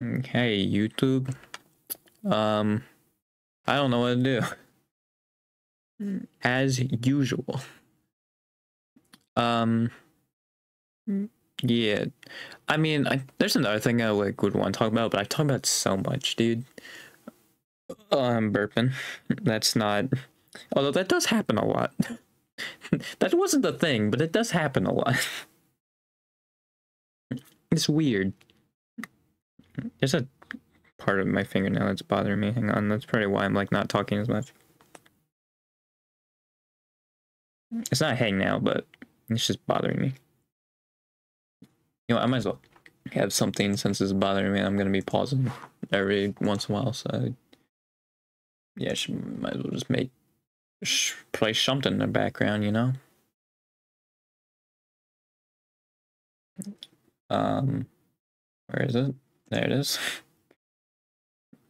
Hey, YouTube. I don't know what to do. As usual. Um, yeah. I mean, there's another thing I would want to talk about, but I talk about so much, dude. I'm burping. That's not. Although that does happen a lot. That wasn't the thing, but it does happen a lot. It's weird. There's a part of my fingernail that's bothering me. Hang on, that's probably why I'm like not talking as much. It's not a hangnail, but it's just bothering me. You know, I might as well have something since it's bothering me. I'm gonna be pausing every once in a while, so yeah, might as well just play something in the background, you know. Where is it? There it is.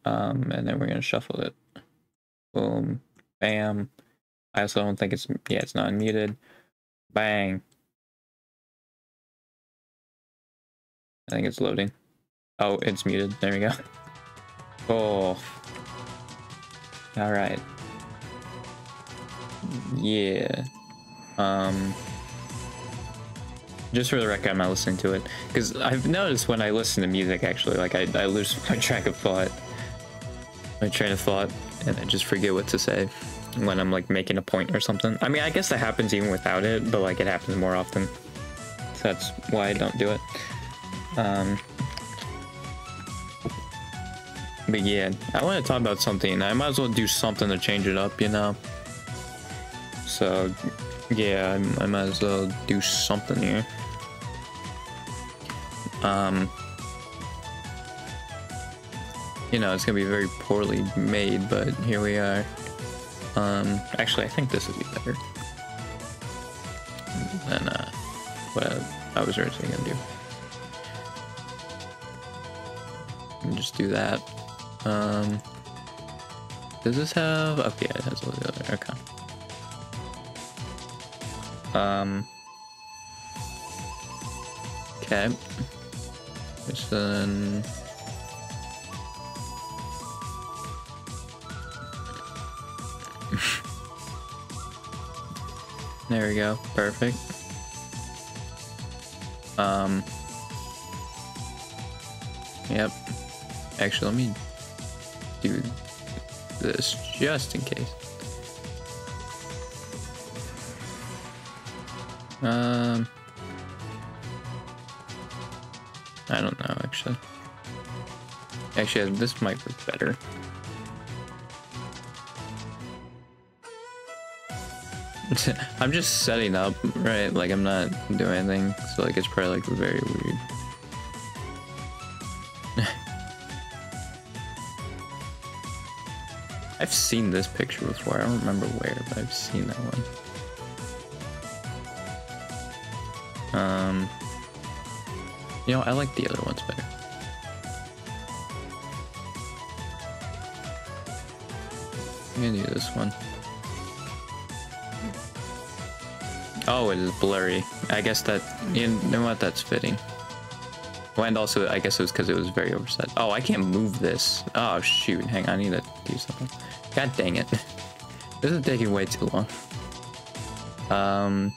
And then we're gonna shuffle it. Boom, bam. I also don't think it's it's not unmuted. Bang. I think it's loading. Oh, it's muted. There we go. Oh. All right. Yeah. Just for the record, I'm not listening to it because I've noticed when I listen to music, actually, like I lose my track of thought, my train of thought, and I just forget what to say when I'm like making a point or something. I mean, I guess that happens even without it, but like it happens more often. So that's why I don't do it. But yeah, I want to talk about something. I might as well do something to change it up, you know. So yeah, I might as well do something here. You know, it's gonna be very poorly made, but here we are. Actually, I think this would be better than what I was originally gonna do. And just do that. Does this have? Okay, it has all the other. Okay. Okay. Just then. There we go. Perfect. Yep. Actually, let me do this just in case. I don't know, actually. Actually, this might work better. I'm just setting up, right? Like, I'm not doing anything, so like, it's probably like very weird. I've seen this picture before. I don't remember where, but I've seen that one. You know, I like the other ones better. I'm gonna do this one. Oh, it is blurry. I guess that, you know what, that's fitting. Oh, and also, I guess it was because it was very oversized. Oh, I can't move this. Oh, shoot. Hang on, I need to do something. God dang it. This is taking way too long. I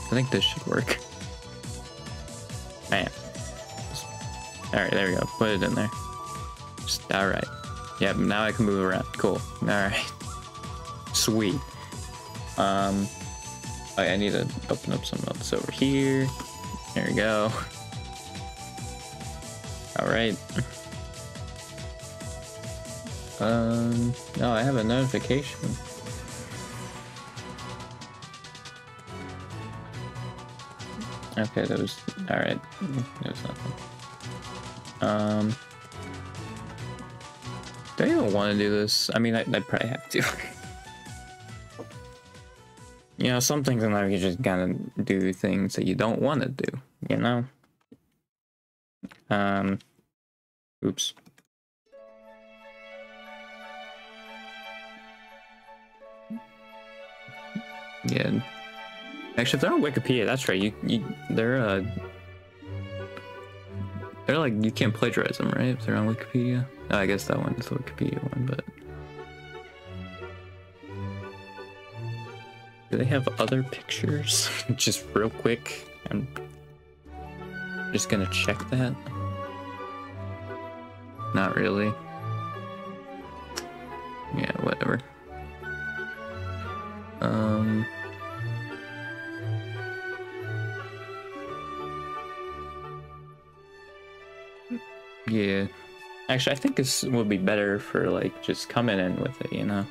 think this should work. Man. Alright, there we go. Put it in there. Alright. Yep, now I can move around. Cool. Alright. Sweet. I need to open up something else over here. There we go. Alright. No, I have a notification. Okay, that was alright. That was nothing. Do I even want to do this? I mean, I probably have to. You know, some things in life you just gotta do things that you don't want to do, you know? Oops. Yeah. Actually, if they're on Wikipedia, that's right. They're They're like, you can't plagiarize them, right? If they're on Wikipedia. Oh, I guess that one is the Wikipedia one, but... Do they have other pictures? Just real quick. I'm just gonna check that. Not really. Yeah, whatever. Yeah. Actually, I think this would be better for, like, just coming in with it, you know?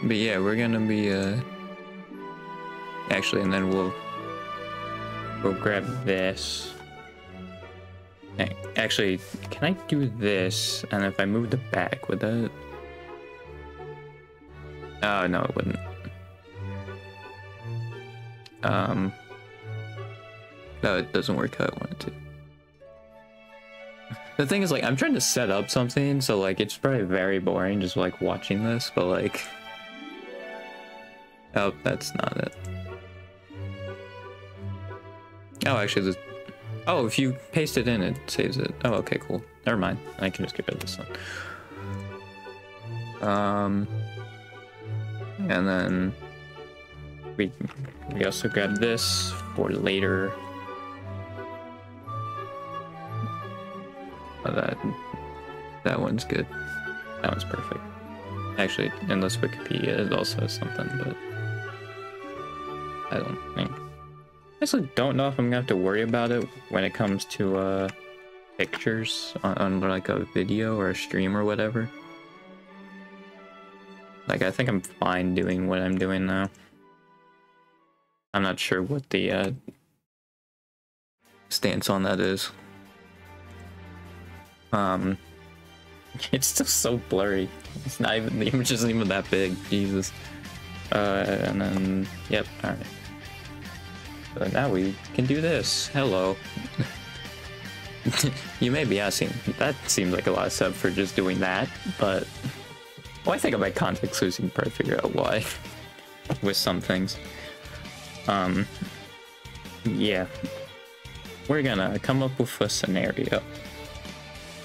But yeah, we're gonna be, actually, and then we'll grab this. Actually, can I do this? And if I move the back, would that... Oh, no, it wouldn't. No, it doesn't work how I want it to. The thing is, like, I'm trying to set up something, so, like, it's probably very boring just, like, watching this, but, like... Oh, that's not it. Oh, actually, this... Oh, if you paste it in, it saves it. Oh, okay, cool. Never mind. I can just get rid of this one. And then... We also grab this for later. Oh, that one's good. That one's perfect. Actually, unless Wikipedia it also has something, but I don't think. I actually don't know if I'm gonna have to worry about it when it comes to pictures on like a video or a stream or whatever. Like, I think I'm fine doing what I'm doing now. I'm not sure what the stance on that is. It's still so blurry. It's not even, the image isn't even that big. Jesus. And then, yep, alright. So now we can do this. Hello. You may be asking, that seems like a lot of stuff for just doing that, but... Well, I think about context clues, you can probably figure out why. With some things. Yeah. We're gonna come up with a scenario.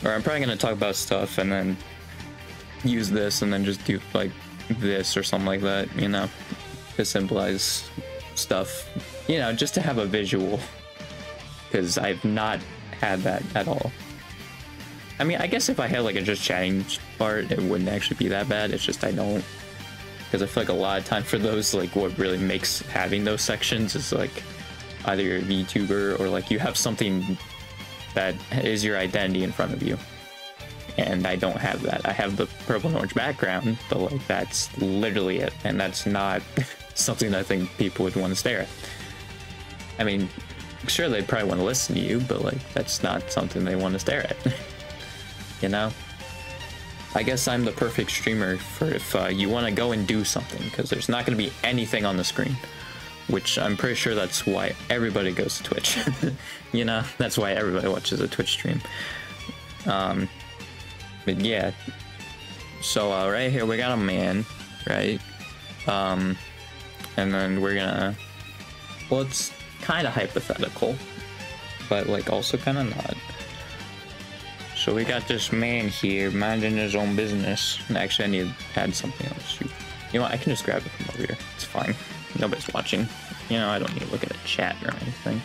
Or I'm probably gonna talk about stuff and then use this and then just do like this or something like that, you know, to symbolize stuff, you know, just to have a visual, because I've not had that at all. I mean, I guess if I had like a just chatting part, it wouldn't actually be that bad. It's just I don't, because I feel like a lot of time for those, like what really makes having those sections is like either you're a VTuber or like you have something that is your identity in front of you, and I don't have that. I have the purple and orange background, but like that's literally it, and that's not something that I think people would want to stare at. I mean, sure, they'd probably want to listen to you, but like that's not something they want to stare at. You know, I guess I'm the perfect streamer for if you want to go and do something, because there's not going to be anything on the screen, which I'm pretty sure that's why everybody goes to Twitch. You know, that's why everybody watches a Twitch stream. But yeah, so right here we got a man, right? And then we're gonna, well, it's kind of hypothetical, but like also kind of not. So we got this man here minding his own business. And actually, I need to add something else. Shoot. You know what? I can just grab it from over here. It's fine. Nobody's watching. You know, I don't need to look at a chat or anything.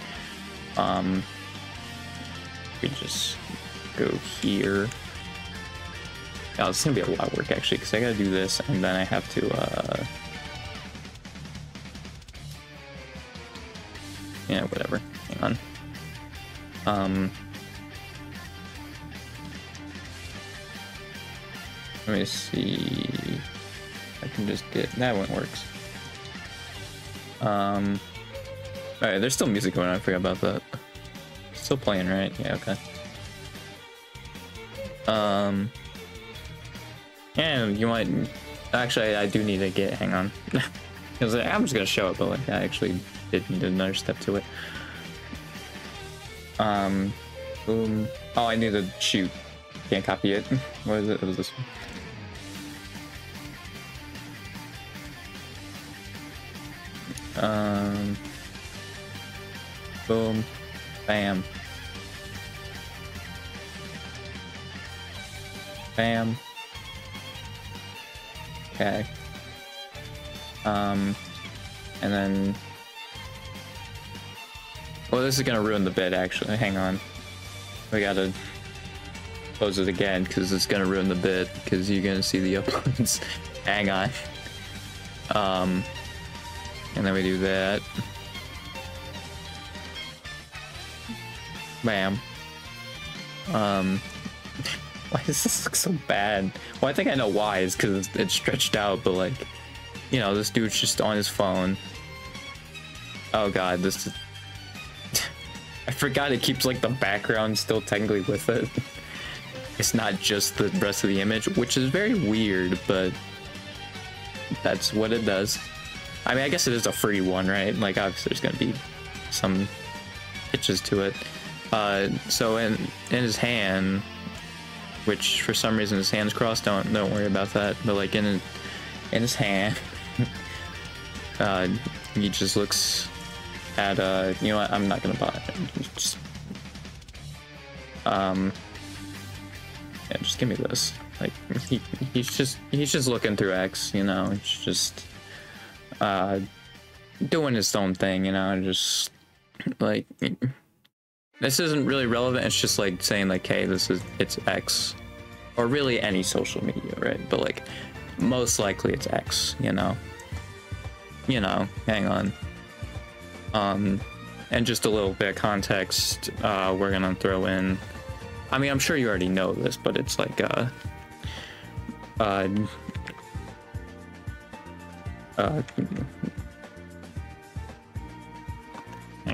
We just go here. Oh, it's gonna be a lot of work actually, because I gotta do this, and then I have to, yeah, whatever. Hang on. Let me see. I can just get that one works. Alright, there's still music going on. I forgot about that. Still playing, right? Yeah, okay. And you might actually, I do need to get, hang on, because I'm just gonna show it, but like I actually did need another step to it. Boom. Oh, I need to shoot. Can't copy it. What is it? What is this one? Boom. Bam. Bam. Okay. And then... Well, this is gonna ruin the bit, actually. Hang on. We gotta close it again, because it's gonna ruin the bit, because you're gonna see the uploads. Hang on. And then we do that. Bam. Why does this look so bad? Well, I think I know why. It's because it's stretched out, but like, you know, this dude's just on his phone. Oh god, this is... I forgot it keeps like the background still technically with it. It's not just the rest of the image, which is very weird, but that's what it does. I mean, I guess it is a free one, right? Like, obviously there's gonna be some pitches to it. So in his hand, which for some reason his hand's crossed, don't worry about that. But like in his hand, he just looks at you know what? I'm not gonna bother. Just yeah, just give me this. Like he's just looking through X, you know. It's just doing his own thing, you know. Just like. This isn't really relevant. It's just like saying like, hey, it's X, or really any social media, right? But like, most likely it's X, you know. Hang on. And just a little bit of context, we're gonna throw in. I mean, I'm sure you already know this, but it's like, hang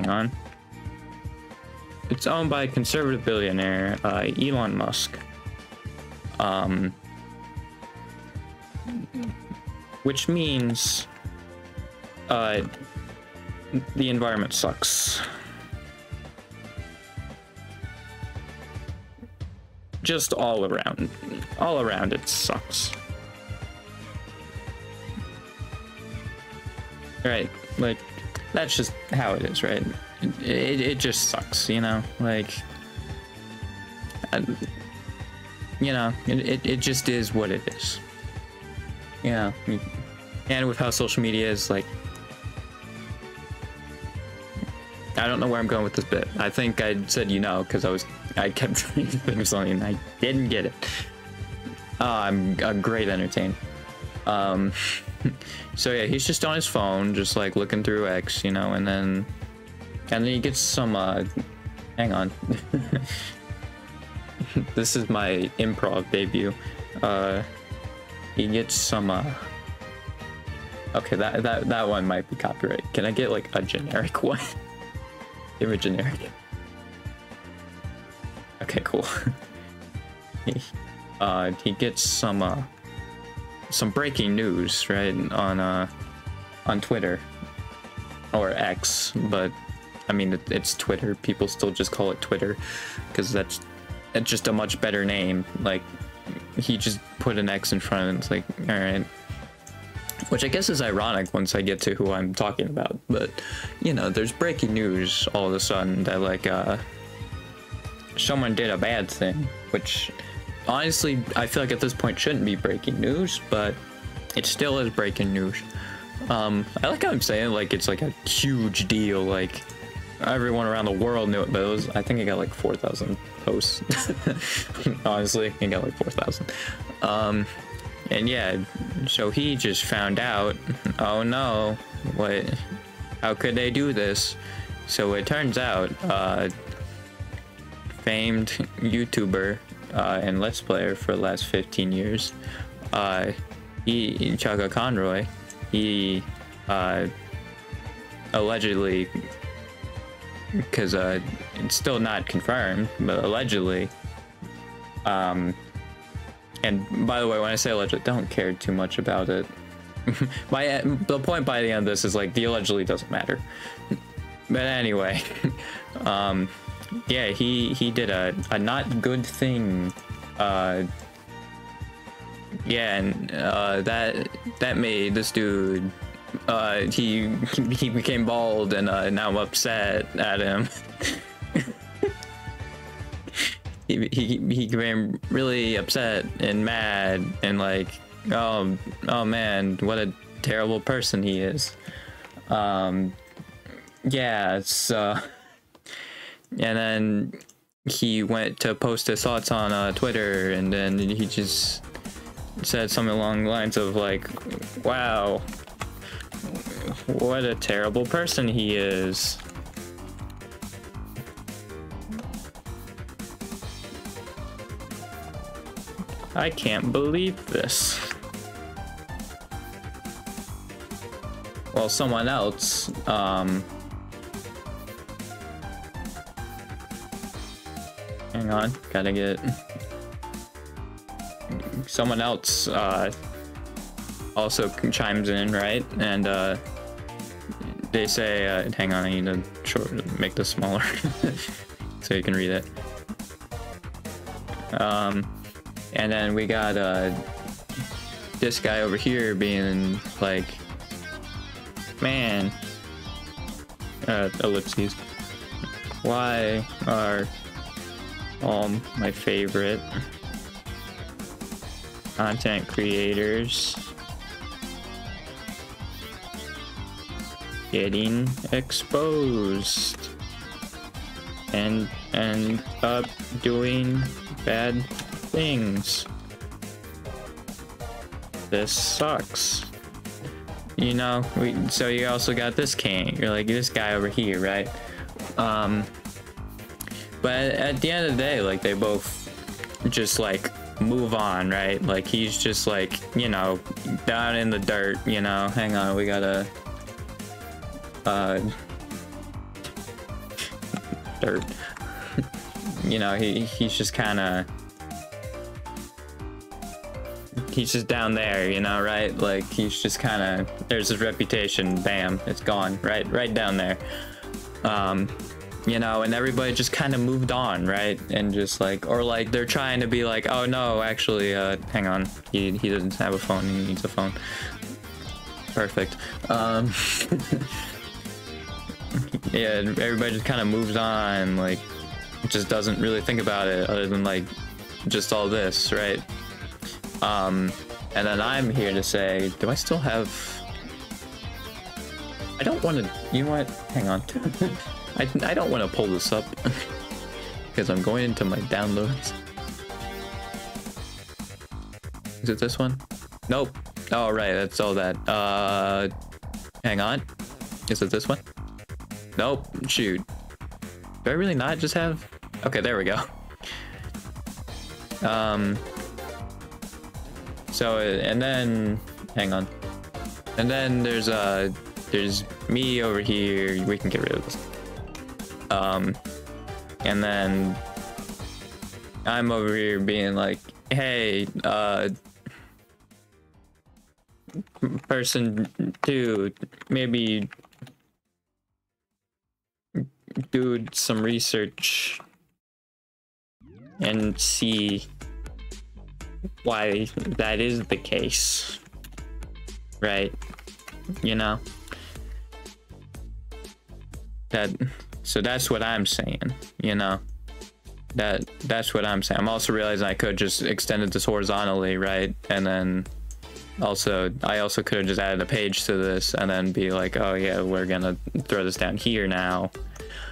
on. It's owned by conservative billionaire Elon Musk, which means the environment sucks. Just all around it sucks. Right, like that's just how it is, right? It just sucks, you know, like, you know, it just is what it is. Yeah, and with how social media is, like, I don't know where I'm going with this bit. I think I said, you know, because I kept trying to think of something and I didn't get it. I'm a great entertainer. So yeah, he's just on his phone, just like looking through X, you know, and then he gets some, hang on. This is my improv debut. He gets some, okay, that one might be copyright. Can I get like a generic one? Give me a generic. Okay, cool. He gets some breaking news, right, on Twitter. Or X, but I mean, it's Twitter. People still just call it Twitter because that's just a much better name. Like, he just put an X in front of it. It's like, all right. Which I guess is ironic once I get to who I'm talking about. But, you know, there's breaking news all of a sudden that, like, someone did a bad thing. Which, honestly, I feel like at this point shouldn't be breaking news, but it still is breaking news. I like how I'm saying, like, it's like a huge deal, like, everyone around the world knew it, but it was, I think it got like 4,000 posts. Honestly, it got like 4,000. And yeah, so he just found out, oh no, how could they do this? So it turns out, famed YouTuber, and Let's Player for the last 15 years, Chaka Conroy, he allegedly, because it's still not confirmed, but allegedly, and by the way, when I say allegedly, don't care too much about it. The point by the end of this is like the allegedly doesn't matter. But anyway, yeah, he did a not good thing. Yeah, and that made this dude he became bald, and now I'm upset at him. he became really upset and mad and like, oh man, what a terrible person he is. Yeah, it's and then he went to post his thoughts on Twitter, and then he just said something along the lines of like, wow, what a terrible person he is. I can't believe this. Well, someone else, hang on, gotta get someone else also chimes in, right? And they say, hang on, I need to make this smaller so you can read it. And then we got this guy over here being like, man, ellipses, why are all my favorite content creators getting exposed and end up doing bad things? This sucks. You know, so you also got this you're like this guy over here, right? But at the end of the day, like, they both just like move on, right? Like, he's just like, you know, down in the dirt, you know. Hang on, we gotta dirt. You know, he's just kind of, he's just down there, you know, right? Like, he's just kind of, there's his reputation, bam, it's gone, right down there. You know, and everybody just kind of moved on, right? And just like, or like they're trying to be like, oh no, actually, hang on, he doesn't have a phone, he needs a phone. Perfect. Yeah, everybody just kind of moves on, like, just doesn't really think about it other than like just all this, right? And then I'm here to say, do I still have, I don't want to, you know what, hang on. I don't want to pull this up because I'm going into my downloads. Is it this one? Nope. Oh, right, that's all that. Hang on. Is it this one? Nope. Shoot. Do I really not just have? Okay, there we go. So, and then, hang on. And then there's me over here. We can get rid of this. And then I'm over here being like, hey, person 2, maybe do some research and see why that is the case, right? You know, so that's what I'm saying, you know, that's what I'm saying. I'm also realizing I could just extended this horizontally, right? And then I also could have just added a page to this and then be like, oh yeah, we're gonna throw this down here now.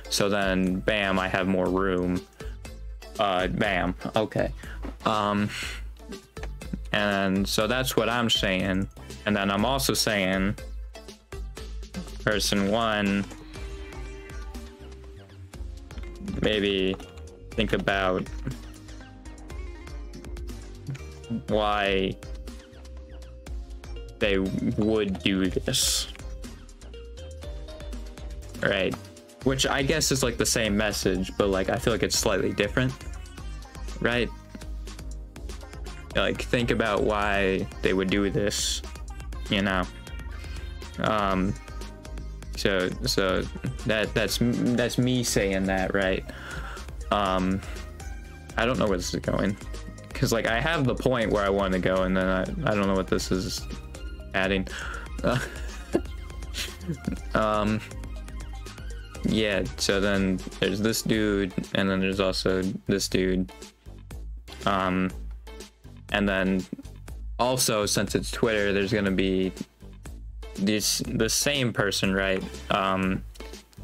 So then, bam, I have more room. Bam, okay. And so that's what I'm saying. And then I'm also saying, person 1, maybe think about why they would do this, right? Which I guess is like the same message, but like I feel like it's slightly different, right? Like, think about why they would do this, you know. So that's me saying that, right? I don't know where this is going, because like I have the point where I want to go, and then I don't know what this is adding. Yeah, so then there's this dude, and then there's also this dude. And then also, since it's Twitter, there's gonna be the same person, right?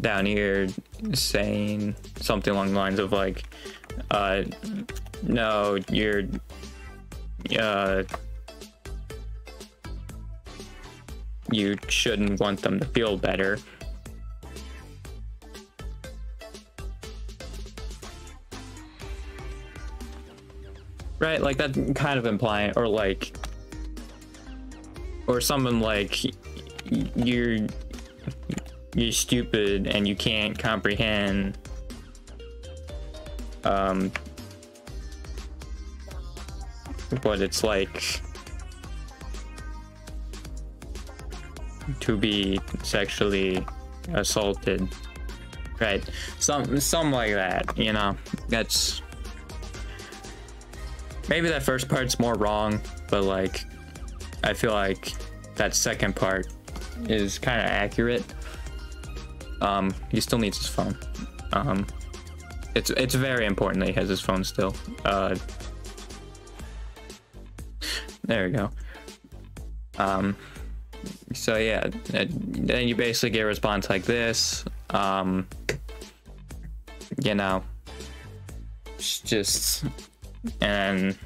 Down here saying something along the lines of like, no, you're, you shouldn't want them to feel better. Right, like that kind of implying, or like, or someone like, you're stupid and you can't comprehend what it's like to be sexually assaulted, right? Something like that, you know. That's maybe that first part's more wrong, but like I feel like that second part is kind of accurate. He still needs his phone. It's very important that he has his phone still. There we go. So yeah, then you basically get a response like this. You know, just, and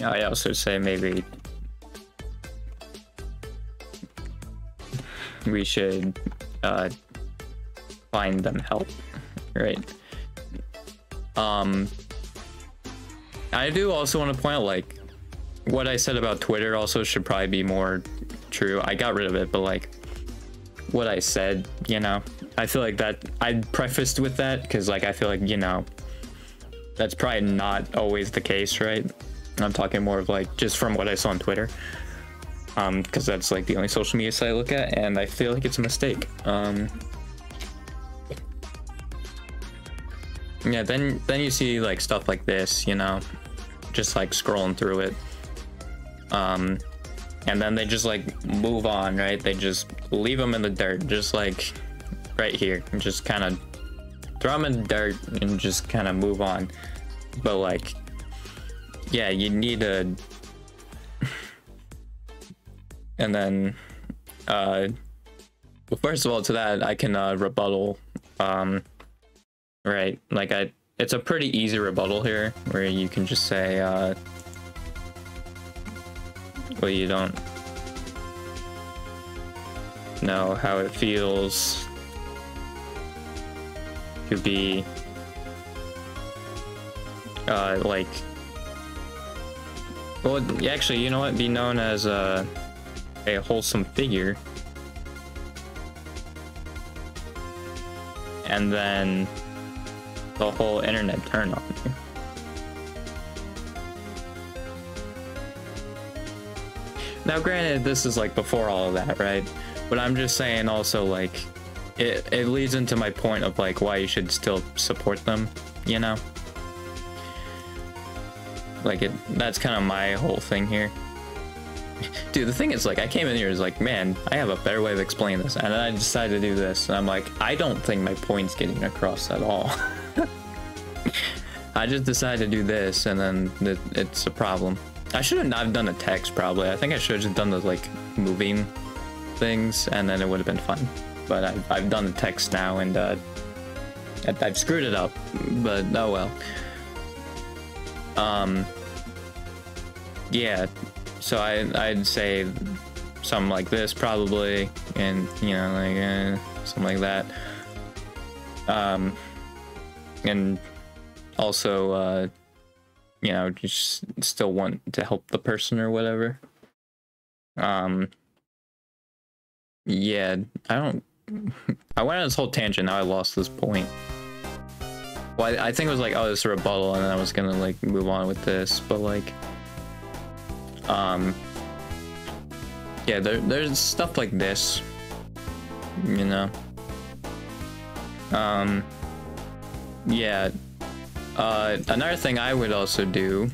I also say maybe we should find them help, right? I do also want to point out, like, what I said about Twitter also should probably be more true. I got rid of it, but like what I said, you know, I feel like that I prefaced with that because like I feel like, you know, that's probably not always the case, right? I'm talking more of like just from what I saw on Twitter, because that's like the only social media site I look at, and I feel like it's a mistake. Yeah, then you see like stuff like this, you know, just like scrolling through it, and then they just like move on, right? They just leave them in the dirt, just like right here, and just kind of throw them in the dirt and just kind of move on. But like, yeah, you need a and then well, first of all, to that I can rebuttal, right? Like it's a pretty easy rebuttal here where you can just say well, you don't know how it feels to be like, well, actually, you know what, be known as a wholesome figure, and then the whole internet turned on you. Now granted, this is like before all of that, right? But I'm just saying also, like, it leads into my point of like why you should still support them, you know? Like, that's kind of my whole thing here. Dude, the thing is, like, I came in here as like, man, I have a better way of explaining this, and then I decided to do this, and I'm like, I don't think my point's getting across at all. I just decided to do this, and then it's a problem. I should have not done the text, probably. I think I should have just done the like moving things, and then it would have been fun. But I've done the text now, and I've screwed it up, but oh well. Yeah, so I'd say something like this probably, and you know, like something like that. And also you know, just still want to help the person or whatever. Yeah, I went on this whole tangent, now I lost this point. Well, I think it was like, oh, this is a rebuttal, and then I was gonna like move on with this, but like, yeah, there's stuff like this, you know. Yeah, another thing I would also do,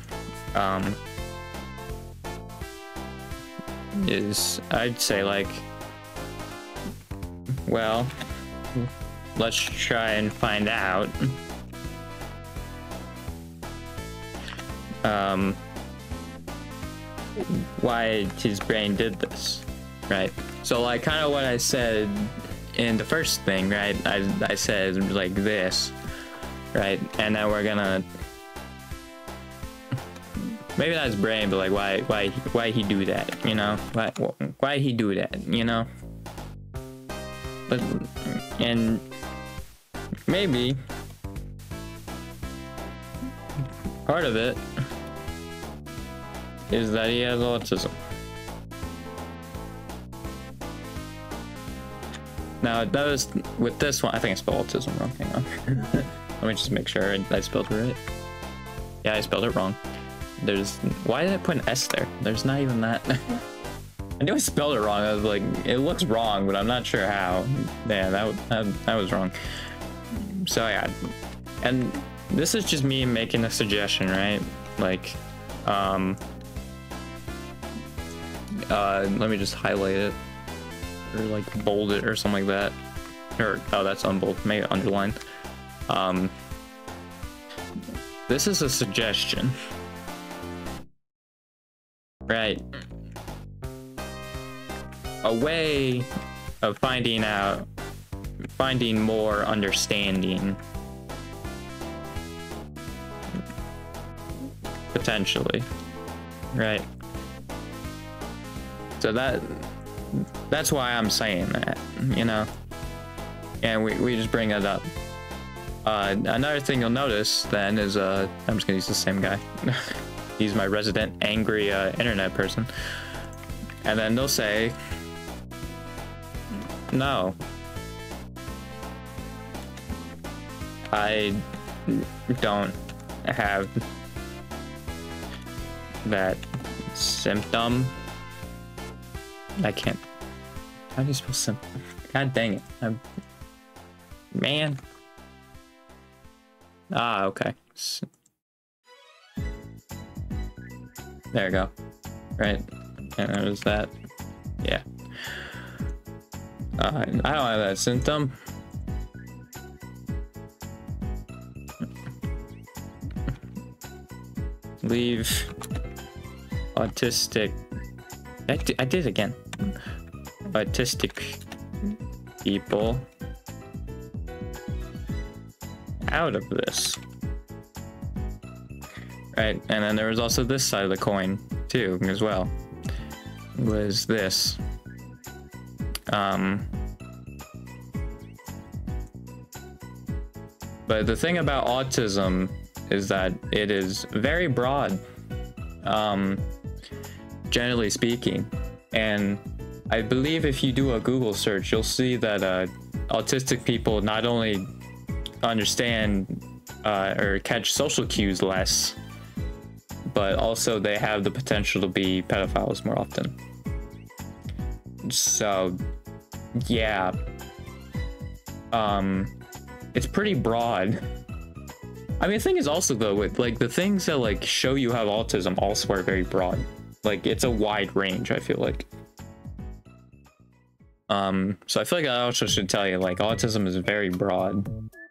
is I'd say like, well, let's try and find out why his brain did this, right? So like kind of what I said in the first thing, right? I said like this, right? And then we're gonna, maybe not his brain, but like why he do that, you know? Why he do that, you know? But and maybe part of it is that he has autism. Now that was with this one. I think I spelled autism wrong. Hang on. Let me just make sure I spelled it right. Yeah, I spelled it wrong. There's, why did I put an S there? There's not even that. I knew I spelled it wrong. I was like, it looks wrong, but I'm not sure how. Yeah, that was wrong. So yeah, and this is just me making a suggestion, right? Like, let me just highlight it or like bold it or something like that. Or oh, that's unbold. Maybe underline. This is a suggestion, right? A way of finding more understanding, potentially, right? So that's why I'm saying that, you know, and we just bring it up. Another thing you'll notice then is I'm just gonna use the same guy. He's my resident angry internet person, and then they'll say, no, I don't have that symptom. I can't. How do you spell symptom? God dang it. Man. Ah, okay. There you go. Right. And there's that. Yeah. I don't have that symptom. Leave autistic. I did it again. Autistic people out of this. Right, and then there was also this side of the coin too, as well. Was this. But the thing about autism is that it is very broad, generally speaking. And I believe if you do a Google search, you'll see that autistic people not only understand or catch social cues less, but also they have the potential to be pedophiles more often. So yeah, it's pretty broad. I mean, the thing is also though, with like the things that like show you have autism also are very broad. Like it's a wide range, I feel like. So I feel like I also should tell you, like, autism is very broad.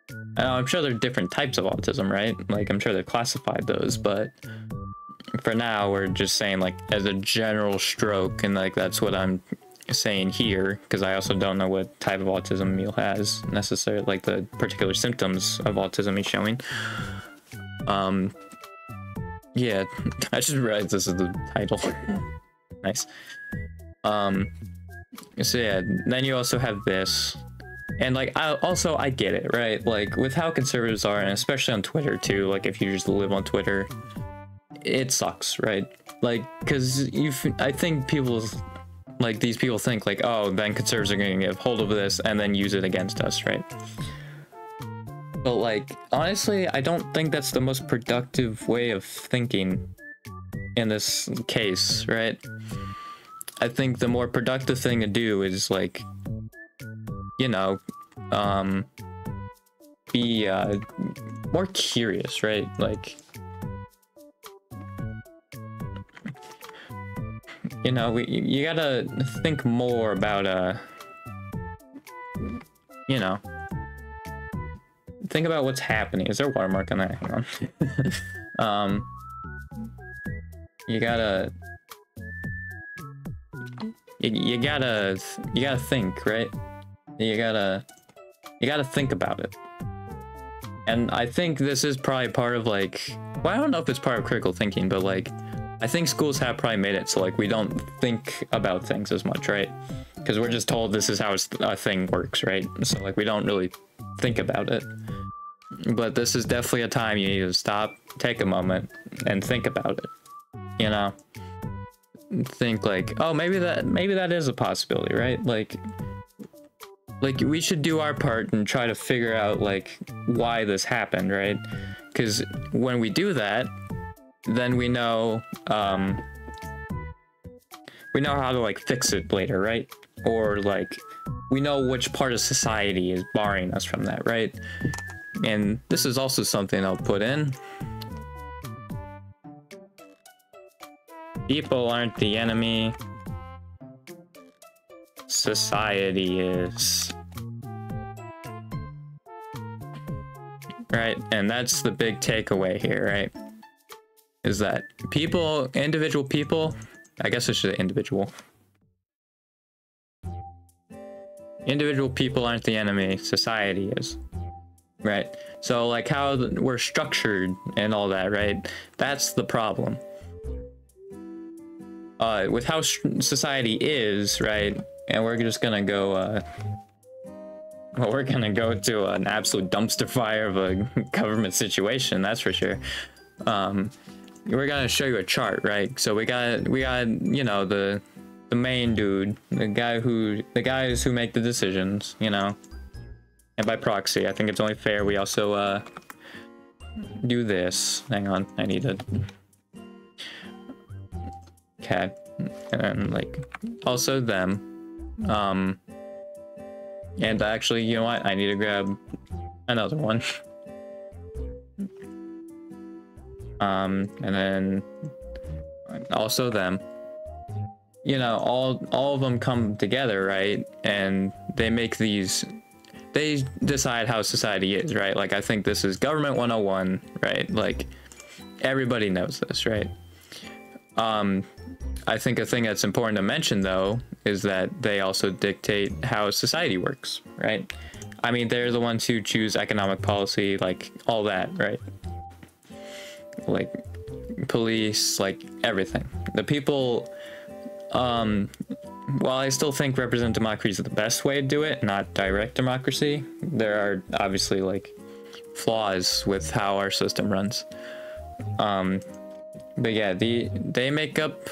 And I'm sure there are different types of autism, right? Like I'm sure they've classified those, but for now we're just saying like as a general stroke, and like that's what I'm saying here, because I also don't know what type of autism Emil has necessarily, like the particular symptoms of autism he's showing. Yeah, I just realized this is the title. Nice. So yeah, then you also have this, and like I get it, right? Like with how conservatives are, and especially on Twitter too, like if you just live on Twitter, it sucks, right? Like because I think people, like these people think like, oh, then conservatives are going to get hold of this and then use it against us, right? But like honestly, I don't think that's the most productive way of thinking in this case, right? I think the more productive thing to do is like, you know, be more curious, right? Like you know, you gotta think more about, you know, think about what's happening. Is there a watermark on that? Hang on. You gotta think, right? You gotta think about it. And I think this is probably part of, like, well, I don't know if it's part of critical thinking, but like, I think schools have probably made it so like we don't think about things as much, right? Because we're just told this is how a thing works, right? So like we don't really think about it. But this is definitely a time you need to stop, take a moment, and think about it. You know, think like, oh, maybe that is a possibility, right? Like we should do our part and try to figure out like why this happened, right? Because when we do that, then we know how to like fix it later, right? Or like we know which part of society is barring us from that, right? And this is also something I'll put in. People aren't the enemy. Society is. Right? And that's the big takeaway here, right? Is that individual people, I guess I should say individual. Individual people aren't the enemy, society is. Right? So like how we're structured and all that, right? That's the problem. With how society is, right? And we're just gonna go, well, we're gonna go to an absolute dumpster fire of a government situation, that's for sure. We're gonna show you a chart, right? So we got you know, the main dude, the guys who make the decisions, you know, and by proxy. I think it's only fair we also do this. Hang on, I need to. Okay, and then like also them. And actually, you know what? I need to grab another one. And then also them. You know, all of them come together, right? And they make these. They decide how society is, right? Like I think this is government 101, right? Like everybody knows this, right? I think a thing that's important to mention though is that they also dictate how society works, right? I mean, they're the ones who choose economic policy, like all that, right? Like police, like everything. The people, while I still think representative democracy is the best way to do it, not direct democracy, there are obviously like flaws with how our system runs. But yeah, they make up,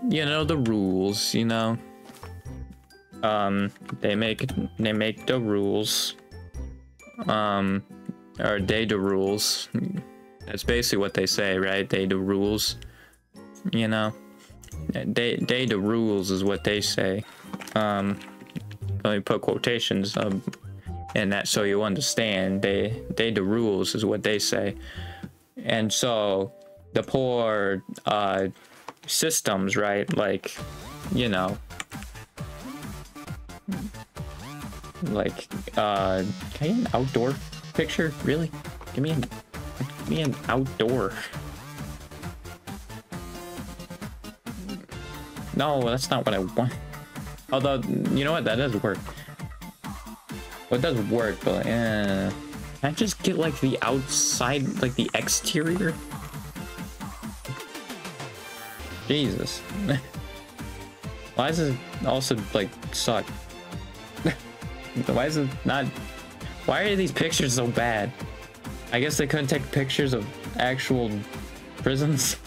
you know, the rules, you know. They make the rules. Or they the rules. That's basically what they say, right? They the rules. You know. They the rules is what they say. Let me put quotations in that so you understand. They the rules is what they say. And so the poor systems, right? Like, you know, like can I get an outdoor picture? Really? Give me an outdoor. No, that's not what I want. Although, you know what, that does work. Well, it does work, but can I just get like the outside, like the exterior? Jesus. Why is it also like suck? Why is it not? Why are these pictures so bad? I guess they couldn't take pictures of actual prisons.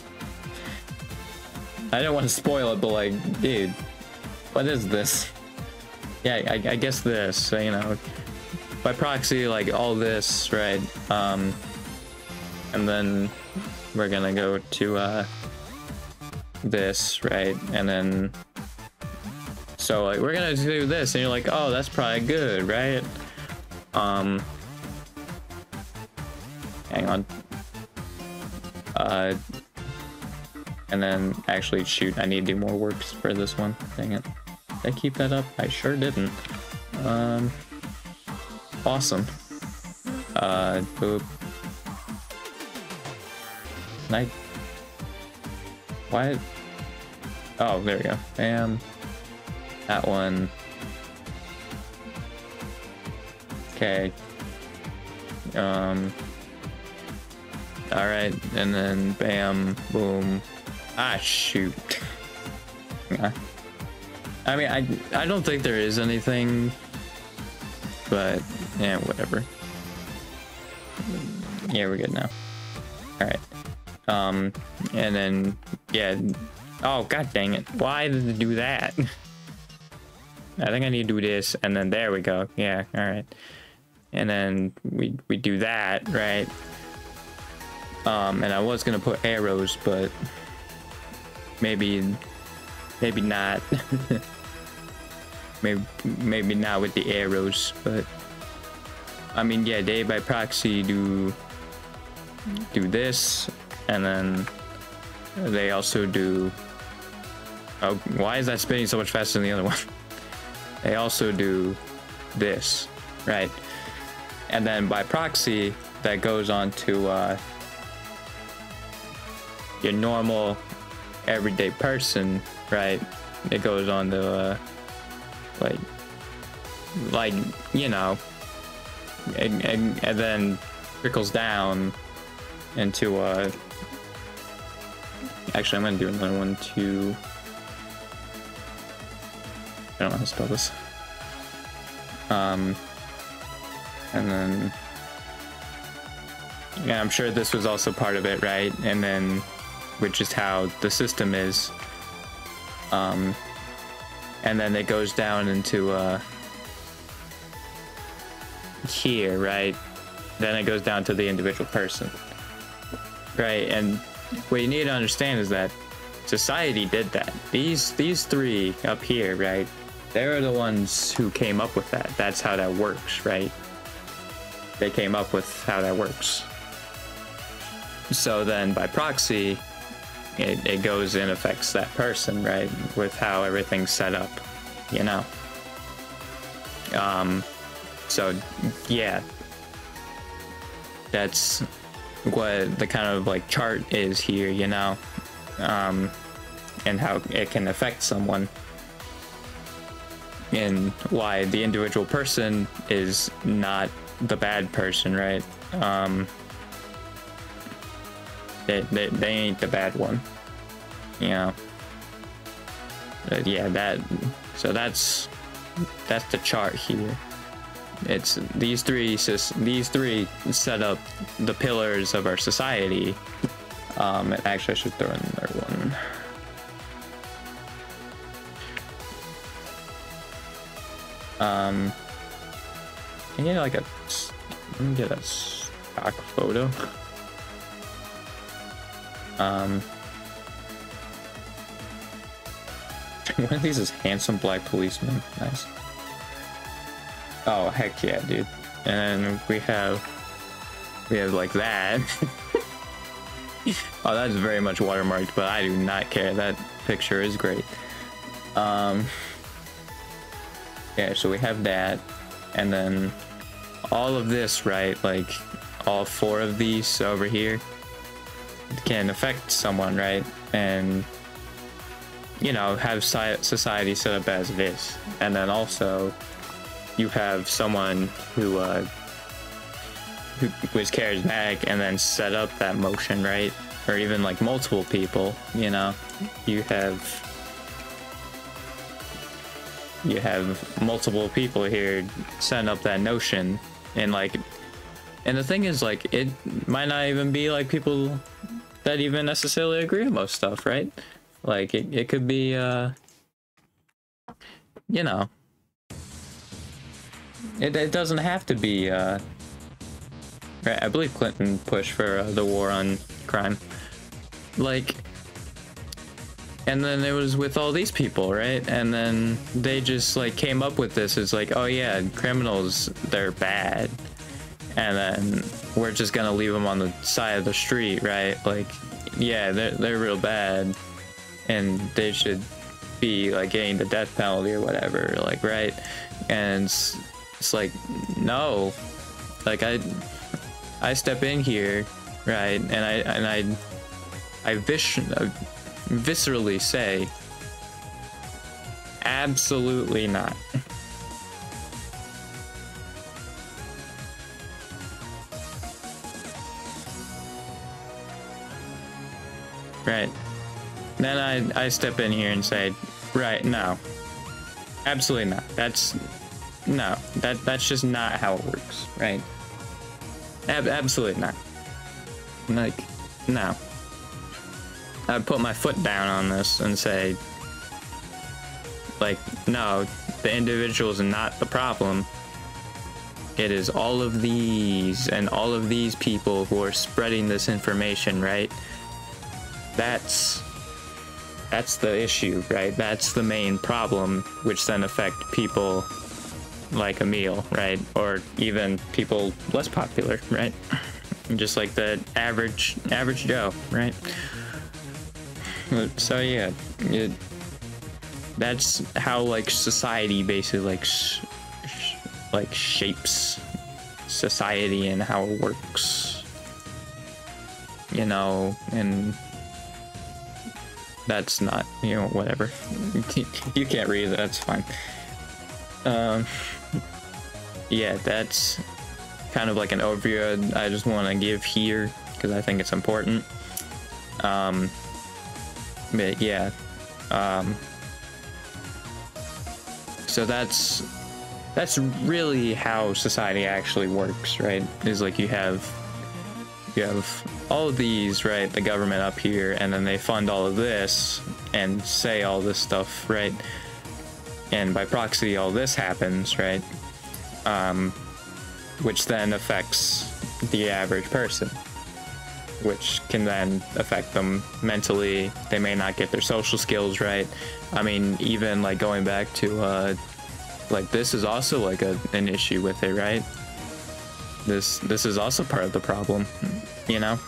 I don't want to spoil it, but like, dude, what is this? Yeah, I guess this, so, you know, by proxy, like all this, right? And then we're gonna go to this, right? And then so like we're gonna do this, and you're like, oh, that's probably good, right? Hang on. And then actually, shoot, I need to do more warps for this one. Dang it. Did I keep that up? I sure didn't. Awesome. Boop. Can I... Why? Oh, there we go. Bam. That one. Okay. Alright, and then bam, boom. Ah, shoot. Yeah. I mean, I don't think there is anything, but yeah, whatever. Yeah, we're good now. Alright. And then, yeah. Oh, god dang it. Why did it do that? I think I need to do this, and then there we go. Yeah, alright. And then we do that, right? And I was gonna put arrows, but maybe not. maybe not with the arrows, but I mean, yeah, they by proxy do this, and then they also do. Oh, why is that spinning so much faster than the other one? They also do this, right? And then by proxy, that goes on to your normal everyday person, right? It goes on to like you know, and then trickles down into actually I'm gonna do another one too. I don't know how to spell this. And then yeah, I'm sure this was also part of it, right? And then which is how the system is. And then it goes down into here, right? Then it goes down to the individual person, right? And what you need to understand is that society did that. These three up here, right? They're the ones who came up with that. That's how that works, right? They came up with how that works. So then by proxy, it goes and affects that person, right? With how everything's set up, you know? So yeah, that's what the kind of like chart is here, you know? And how it can affect someone, and why the individual person is not the bad person, right? They ain't the bad one, you know. Yeah, that's the chart here. It's these three set up the pillars of our society. And actually I should throw in another one. Can you get like let me get a stock photo. One of these is handsome black policeman. Nice. Oh heck yeah, dude. And we have like that. Oh, that's very much watermarked, but I do not care. That picture is great. Yeah, so we have that, and then all of this, right? Like all four of these over here can affect someone, right? And you know, have society set up as it is. And then also you have someone who was charismatic and then set up that motion, right? Or even like multiple people, you know. You have multiple people here setting up that notion, and the thing is, like, it might not even be like people that even necessarily agree with most stuff, right? Like it could be you know, it doesn't have to be right, I believe Clinton pushed for the war on crime, like, and then it was with all these people, right? And then they just like came up with this. It's like, oh yeah, criminals, they're bad, and then we're just gonna leave them on the side of the street, right? Like yeah, they're real bad, and they should be like getting the death penalty or whatever, like, right? And it's like, no, like I step in here, right, and I viscerally say, absolutely not. Right. Then I step in here and say, right, no. Absolutely not. That's just not how it works, right? Absolutely not. Like, no. I put my foot down on this and say, like, no, the individual is not the problem. It is all of these and all of these people who are spreading this information, right? That's the issue, right? That's the main problem, which then affect people like Emil, right? Or even people less popular, right? Just like the average Joe, right? So yeah, that's how like society basically like shapes society and how it works, you know. And that's not, you know, whatever. You can't read it, that's fine. Yeah, that's kind of like an overview I just want to give here because I think it's important. But yeah, so that's really how society actually works, right? Is like you have all of these, right? The government up here, and then they fund all of this and say all this stuff, right? And by proxy, all this happens, right? Which then affects the average person, which can then affect them mentally. They may not get their social skills right. I mean, even like going back to like this is also like an issue with it, right? This is also part of the problem, you know?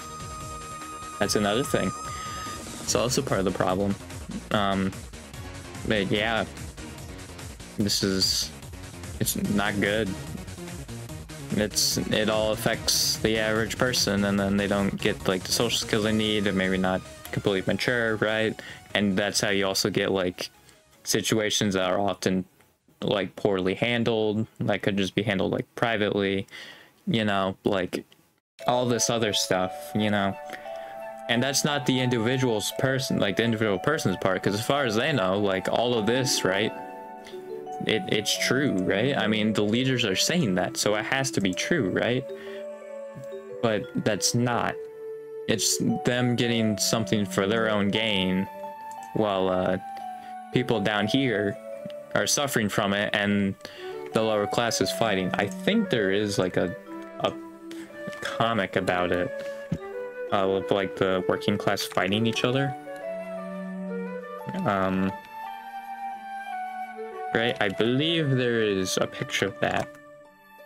That's another thing. It's also part of the problem. But yeah, it's not good. It all affects the average person, and then they don't get like the social skills they need, and maybe not completely mature, right? And that's how you also get like situations that are often like poorly handled, that could just be handled like privately, you know, like all this other stuff, you know. And that's not the individual person's part, because as far as they know, like all of this, right, it's true, right? I mean, the leaders are saying that, so it has to be true, right? But that's not. It's them getting something for their own gain, while people down here are suffering from it, and the lower class is fighting. I think there is like a comic about it, of like the working class fighting each other. Right, I believe there is a picture of that,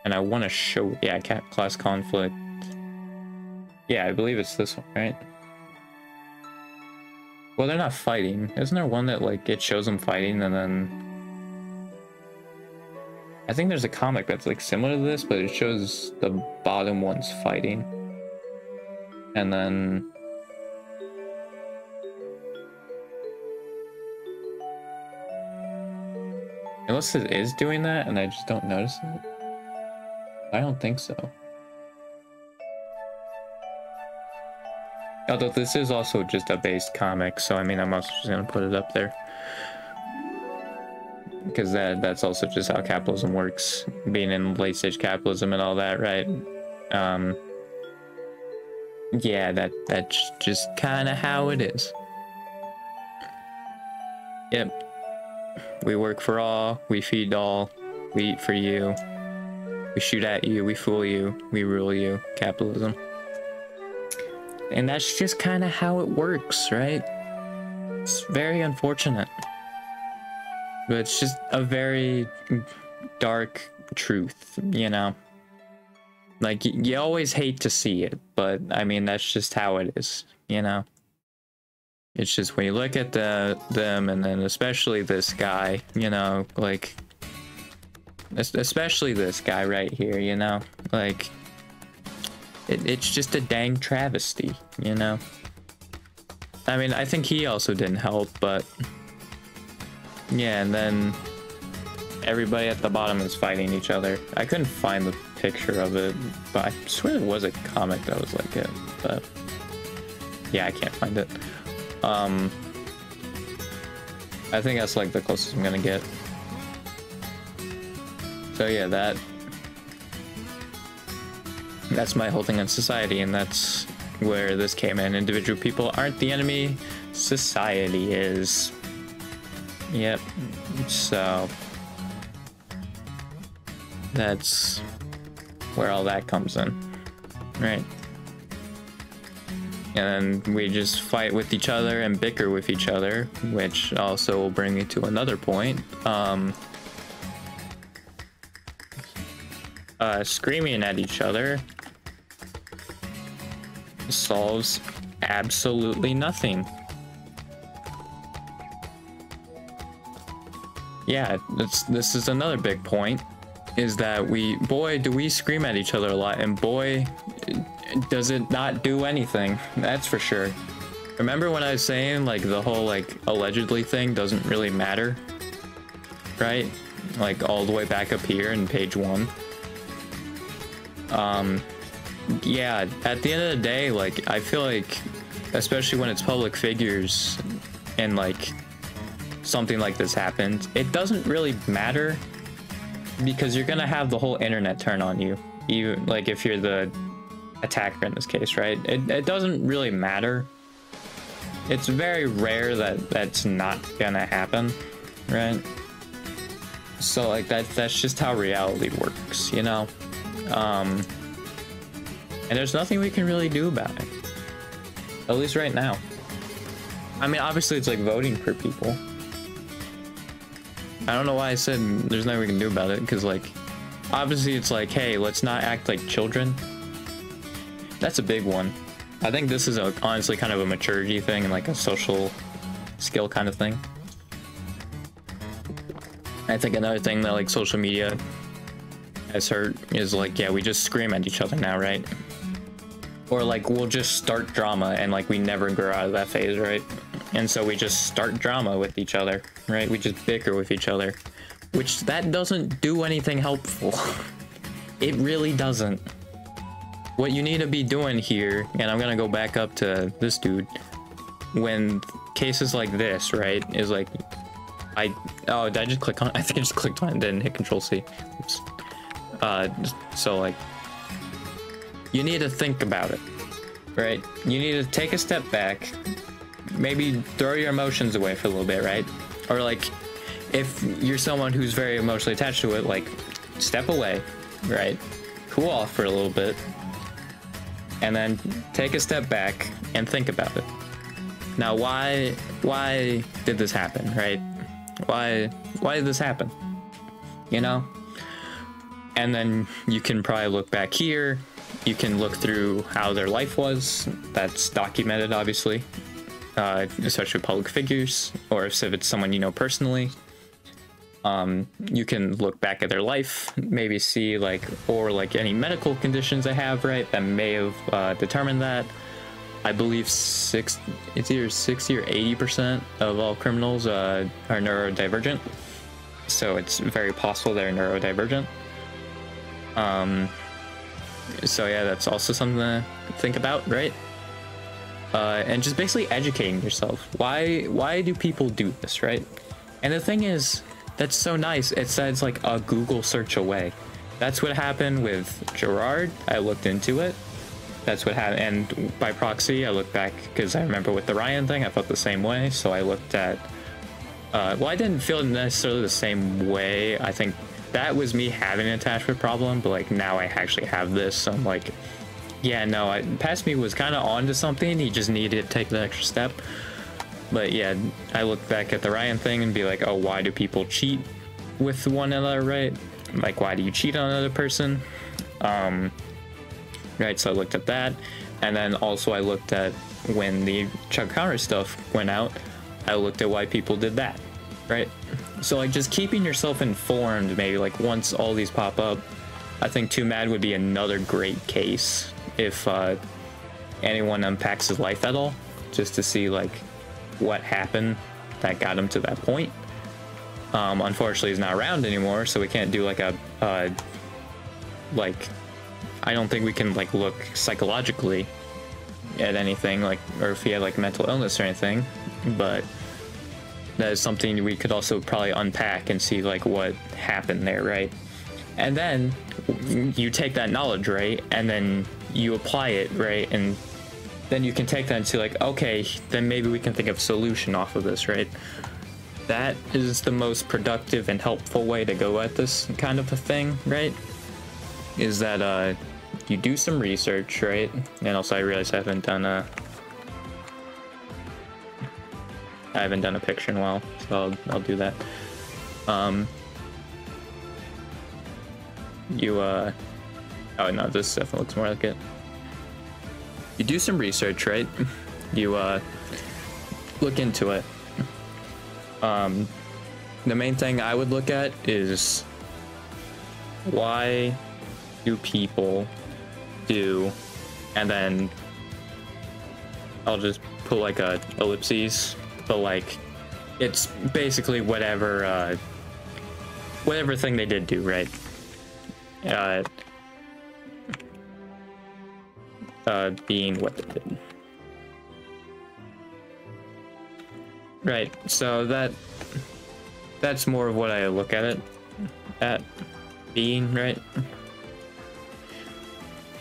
and I want to show, yeah, class conflict. Yeah, I believe it's this one, right? Well, they're not fighting. Isn't there one that like it shows them fighting, and then I think there's a comic that's like similar to this, but it shows the bottom ones fighting, and then unless it is doing that and I just don't notice it. I don't think so. Although this is also just a based comic, so I mean, I'm also just gonna put it up there, because that's also just how capitalism works, being in late stage capitalism and all that, right? Yeah, that's just kind of how it is. Yep. We work for all, we feed all, we eat for you, we shoot at you, we fool you, we rule you. Capitalism. And that's just kind of how it works, right? It's very unfortunate, but it's just a very dark truth, you know? Like, you always hate to see it, but I mean, that's just how it is, you know? It's just when you look at them, and then especially this guy, you know, like, especially this guy right here, you know, like, it's just a dang travesty, you know. I mean, I think he also didn't help, but yeah, and then everybody at the bottom is fighting each other. I couldn't find the picture of it, but I swear there was a comic that was like it, but yeah, I can't find it. I think that's like the closest I'm gonna get. So yeah, that's my whole thing in society, and that's where this came in. Individual people aren't the enemy, society is. Yep, so that's where all that comes in, right? And then we just fight with each other and bicker with each other, which also will bring me to another point. Screaming at each other solves absolutely nothing. Yeah, this is another big point, is that boy, do we scream at each other a lot, and boy, does it not do anything. That's for sure. Remember when I was saying, like, the whole, like, allegedly thing doesn't really matter, right? Like, all the way back up here in page 1. Yeah, at the end of the day, like, I feel like, especially when it's public figures and, like, something like this happens, it doesn't really matter, because you're gonna have the whole internet turn on you. Even, like, if you're the attacker in this case, right? It doesn't really matter. It's very rare that that's not gonna happen, right? So, like, that's just how reality works, you know? And there's nothing we can really do about it, at least right now. I mean, obviously it's like voting for people. I don't know why I said there's nothing we can do about it, because, like, obviously it's like, hey, let's not act like children. That's a big one. I think this is honestly kind of a maturity thing and like a social skill kind of thing. I think another thing that, like, social media has hurt is, like, yeah, we just scream at each other now, right? Or, like, we'll just start drama and, like, we never grow out of that phase, right? And so we just start drama with each other, right? We just bicker with each other, which that doesn't do anything helpful. It really doesn't. What you need to be doing here, and I'm gonna go back up to this dude, when cases like this, right, is like, oh, did I just click on it? I think I just clicked on it and didn't hit Control C. Oops. So, like, you need to think about it, right? You need to take a step back, maybe throw your emotions away for a little bit, right? Or, like, if you're someone who's very emotionally attached to it, like, step away, right? Cool off for a little bit, and then take a step back and think about it. Now, why did this happen, right? Why did this happen? You know? And then you can probably look back here. You can look through how their life was. That's documented, obviously, especially public figures, or if it's someone you know personally. You can look back at their life, maybe see, like, or like any medical conditions they have, right, that may have determined that. I believe it's either 60 or 80% of all criminals are neurodivergent, so it's very possible they're neurodivergent. So yeah, that's also something to think about, right? And just basically educating yourself. Why do people do this, right? And the thing is, that's so nice. It's like a Google search away. That's what happened with Gerard. I looked into it. That's what happened. And by proxy, I looked back, because I remember with the Ryan thing, I felt the same way. So I looked at, well, I didn't feel necessarily the same way. I think that was me having an attachment problem, but, like, now I actually have this. So I'm like, yeah, no, past me was kind of onto something. He just needed to take the extra step. But yeah, I look back at the Ryan thing and be like, oh, why do people cheat with one another, right? Like, why do you cheat on another person? right? So I looked at that, and then also I looked at when the Chug Counter stuff went out, I looked at why people did that, right? So like just keeping yourself informed, maybe like once all these pop up, I think Too Mad would be another great case if anyone unpacks his life at all, just to see like what happened that got him to that point. Unfortunately, he's not around anymore, so we can't do like a like, I don't think we can like look psychologically at anything, like, or if he had like mental illness or anything, but that is something we could also probably unpack and see like what happened there, right? And then you take that knowledge, right, and then you apply it, right, and then you can take that and see like, okay, then maybe we can think of solution off of this, right? That is the most productive and helpful way to go at this kind of a thing, right? Is that you do some research, right? And also I realize I haven't done a picture in a while, so I'll do that. Oh no, this definitely looks more like it. You do some research, right? You look into it. The main thing I would look at is why do people do, and then I'll just put like a ellipses, but like it's basically whatever whatever thing they did do, right? Being what they did. Right, so that's more of what I look at it at being, right?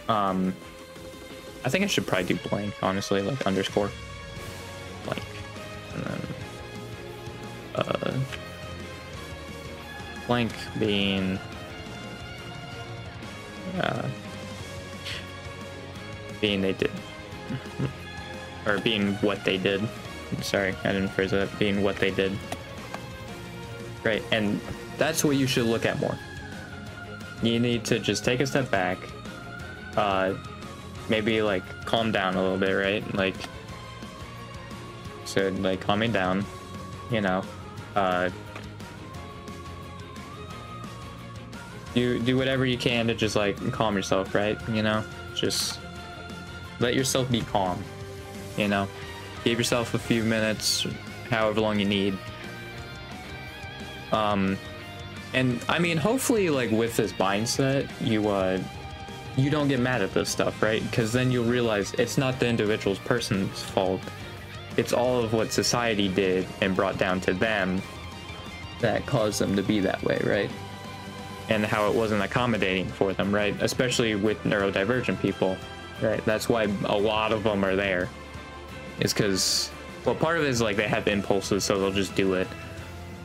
I think I should probably do blank, honestly, like underscore blank, and then blank being being they did, or being what they did. Sorry, I didn't phrase that. Being what they did. Right, and that's what you should look at more. You need to just take a step back, maybe like calm down a little bit, right? Like, so like calming down, you know, do whatever you can to just like calm yourself, right? You know, just let yourself be calm, you know. Give yourself a few minutes, however long you need. And I mean, hopefully, like with this mindset, you don't get mad at this stuff, right? Because then you'll realize it's not the individual person's fault. It's all of what society did and brought down to them that caused them to be that way, right? And how it wasn't accommodating for them, right? Especially with neurodivergent people, right? That's why a lot of them are there. Is because, well, part of it is like they have impulses, so they'll just do it.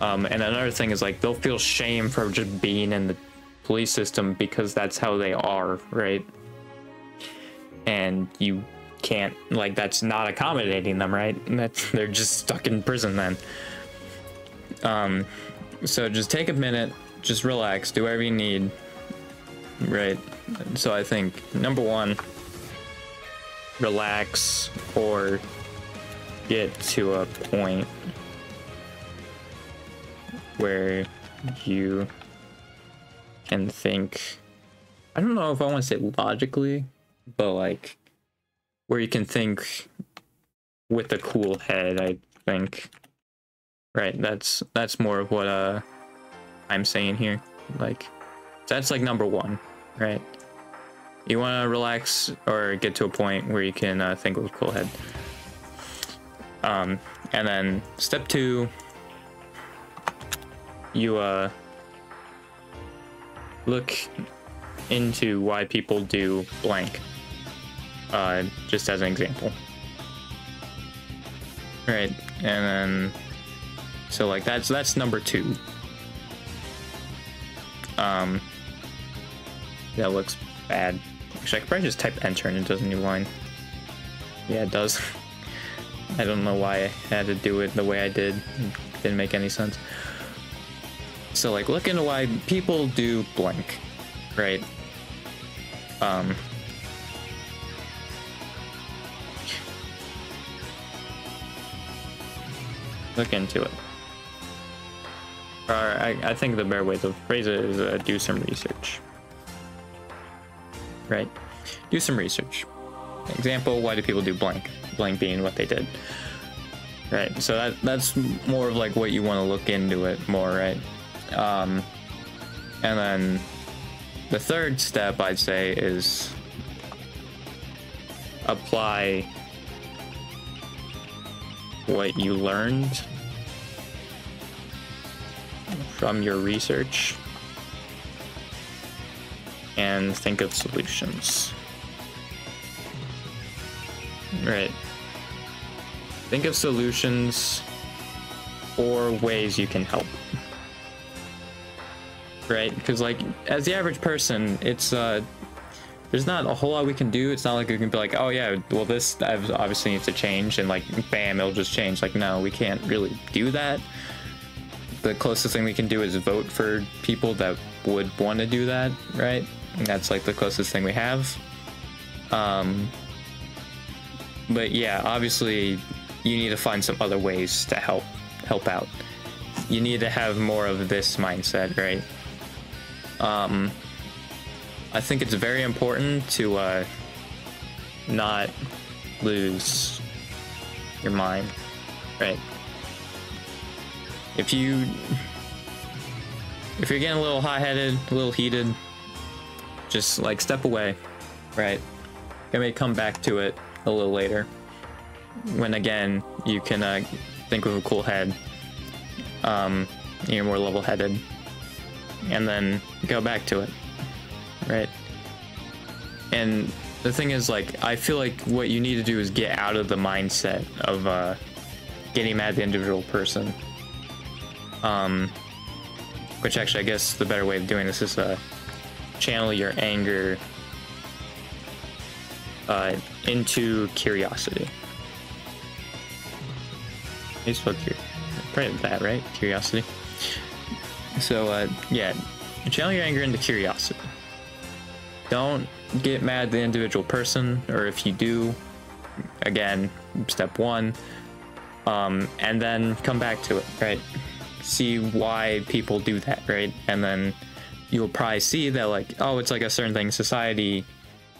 And another thing is like they'll feel shame for just being in the police system because that's how they are, right? And you can't, like, that's not accommodating them, right? And they're just stuck in prison then. So just take a minute, just relax, do whatever you need, right? So I think number one, relax, or get to a point where you can think, I don't know if I want to say logically, but like where you can think with a cool head, I think. Right, that's more of what I'm saying here. Like, that's like number one, right? You want to relax or get to a point where you can think with a cool head. And then step two, you look into why people do blank, just as an example. Right, and then so like that's number two. That looks bad. Actually, I could probably just type enter and it does a new line. Yeah, it does. I don't know why I had to do it the way I did. It didn't make any sense. So like look into why people do blank, right? look into it. Or I think the better way to phrase it is do some research. Right? Do some research. Example, why do people do blank? Blank being what they did. Right, so that's more of like what you want to look into it more, right? And then the third step I'd say is apply what you learned from your research and think of solutions. Right. Think of solutions or ways you can help. Right? Because like as the average person, it's there's not a whole lot we can do. It's not like we can be like, oh yeah, well this obviously needs to change and like bam, it'll just change. Like no, we can't really do that. The closest thing we can do is vote for people that would want to do that, right? And that's like the closest thing we have. But yeah, obviously you need to find some other ways to help out. You need to have more of this mindset, right? I think it's very important to not lose your mind, right? If you're getting a little hot-headed, a little heated, just like step away, right? You may come back to it a little later, when again you can think with a cool head, you're more level-headed, and then go back to it, right? And the thing is, like, I feel like what you need to do is get out of the mindset of getting mad at the individual person. Which actually, I guess the better way of doing this is channel your anger into curiosity. You spoke probably that, right? Curiosity. So yeah, channel your anger into curiosity. Don't get mad at the individual person, or if you do, again, step one, and then come back to it, right? See why people do that, right? And then you'll probably see that, like, oh, it's like a certain thing in society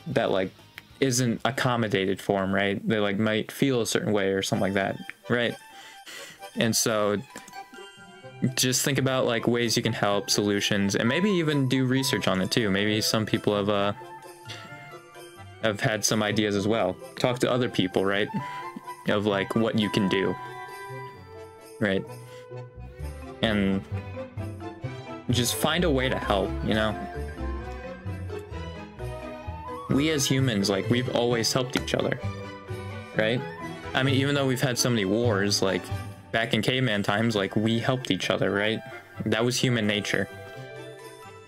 that like isn't accommodated for them, right? They like might feel a certain way or something like that, right? And so just think about like ways you can help, solutions, and maybe even do research on it too. Maybe some people have had some ideas as well. Talk to other people, right? Of like what you can do, right? And just find a way to help, you know? We as humans, like, we've always helped each other, right? I mean, even though we've had so many wars, like, back in caveman times, like, we helped each other, right? That was human nature.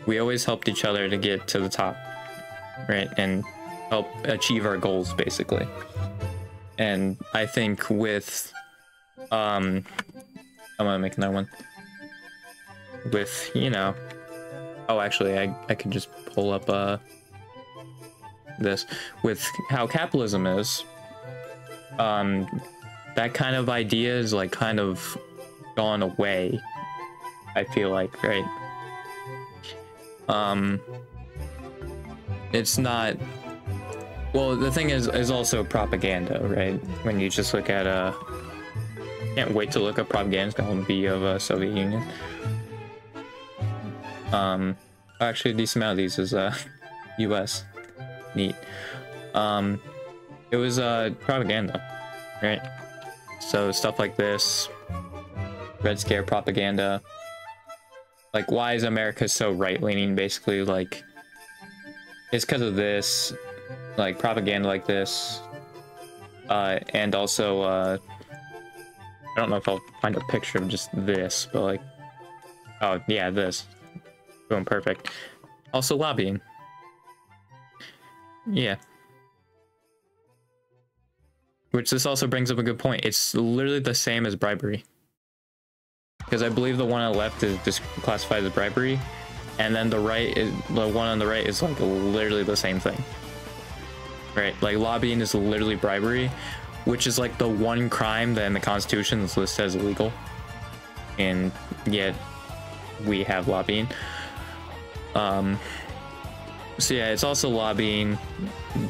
We always helped each other to get to the top, right? And help achieve our goals, basically. And I think with, I'm gonna make another one. With, you know, oh, actually, I could just pull up, this. With how capitalism is, that kind of idea is, like, kind of gone away, I feel like, right? It's not, well, the thing is also propaganda, right? When you just look at, can't wait to look up propaganda, it's gonna be of Soviet Union. Actually a decent amount of these is US. Neat. It was propaganda, right? So stuff like this, Red Scare propaganda. Like, why is America so right-leaning? Basically, like, it's because of this, like, propaganda like this, and also I don't know if I'll find a picture of just this, but like, oh yeah, this. Boom, perfect. Also lobbying. Yeah. Which this also brings up a good point. It's literally the same as bribery. Because I believe the one on the left is just classified as bribery, and then the one on the right is like literally the same thing. Right? Like, lobbying is literally bribery, which is like the one crime that in the Constitution is listed as illegal, and yet we have lobbying. So yeah, it's also lobbying.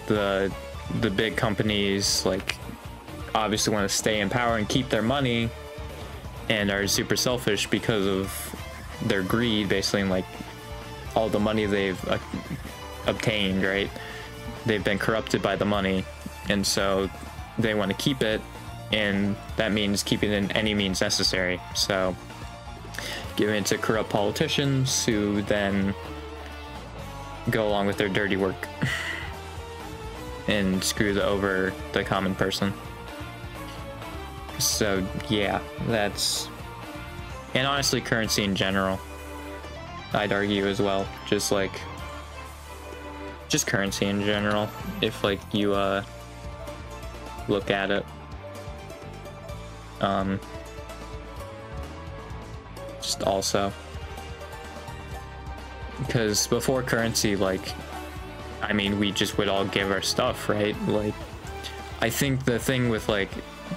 The big companies like obviously want to stay in power and keep their money, and are super selfish because of their greed, basically, and like all the money they've obtained, right? They've been corrupted by the money, and so they want to keep it, and that means keeping it in any means necessary. So giving it to corrupt politicians who then go along with their dirty work and screw over the common person. So yeah, that's, and honestly currency in general, I'd argue as well, just currency in general, if like you look at it, just also because before currency, like, I mean, we just would all give our stuff, right? Like, I think the thing with like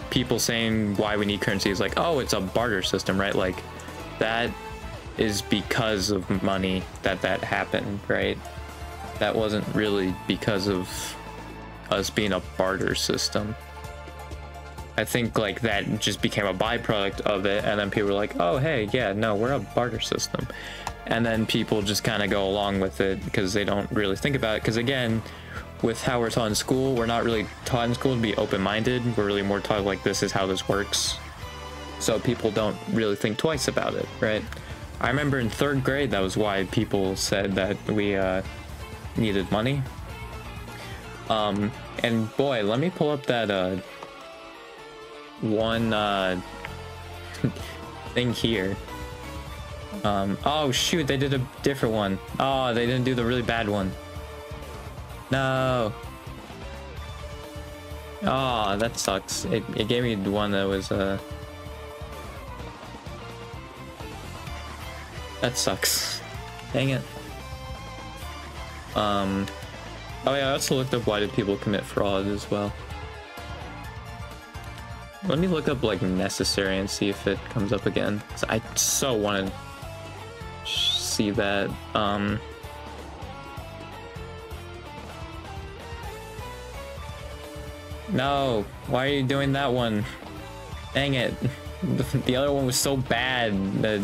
people saying why we need currency is like, oh, it's a barter system, right? Like, that is because of money that happened, right? That wasn't really because of us being a barter system. I think like that just became a byproduct of it, and then people were like, oh hey, yeah, no, we're a barter system, and then people just kind of go along with it because they don't really think about it, because again, with how we're taught in school, we're not really taught in school to be open-minded. We're really more taught like, this is how this works, so people don't really think twice about it, right? I remember in 3rd grade, that was why people said that we needed money. And boy, let me pull up that one thing here. Oh shoot, they did a different one. Oh, they didn't do the really bad one. No. Oh, that sucks. It gave me the one that was that sucks. Dang it. Oh yeah, I also looked up why did people commit fraud as well. Let me look up like necessary and see if it comes up again, because I so want to see that. No, why are you doing that one? Dang it. The other one was so bad that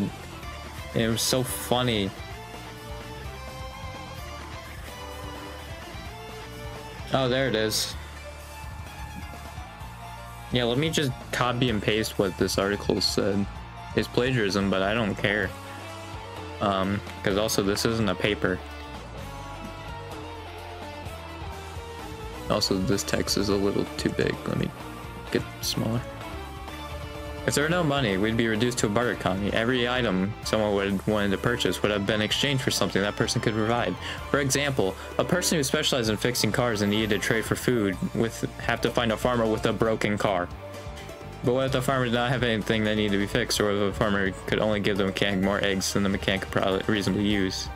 it was so funny. Oh, there it is. Yeah, let me just copy and paste what this article said. It's plagiarism, but I don't care. Because also this isn't a paper. Also, this text is a little too big. Let me get smaller. If there were no money, we'd be reduced to a barter economy. Every item someone would wanted to purchase would have been exchanged for something that person could provide. For example, a person who specialized in fixing cars and needed to trade for food would have to find a farmer with a broken car. But what if the farmer did not have anything that needed to be fixed, or if the farmer could only give the mechanic more eggs than the mechanic could probably reasonably use?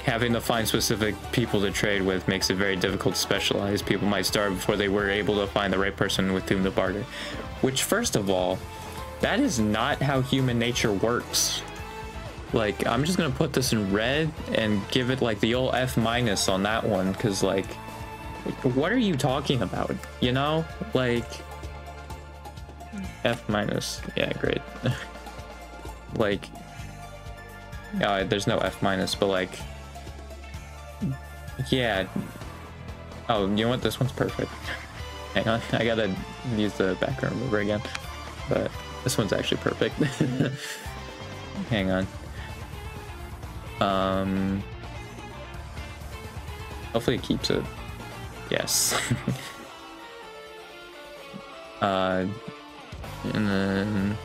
Having to find specific people to trade with makes it very difficult to specialize. People might starve before they were able to find the right person with whom to barter. Which, first of all, that is not how human nature works. Like, I'm just gonna put this in red and give it like the old F- on that one, because like, what are you talking about? You know? Like, F-, yeah, great. Like, there's no F-, but like, yeah. Oh, you know what? This one's perfect. Hang on, I gotta use the background remover again. But this one's actually perfect. Hang on. Hopefully it keeps it. Yes. And then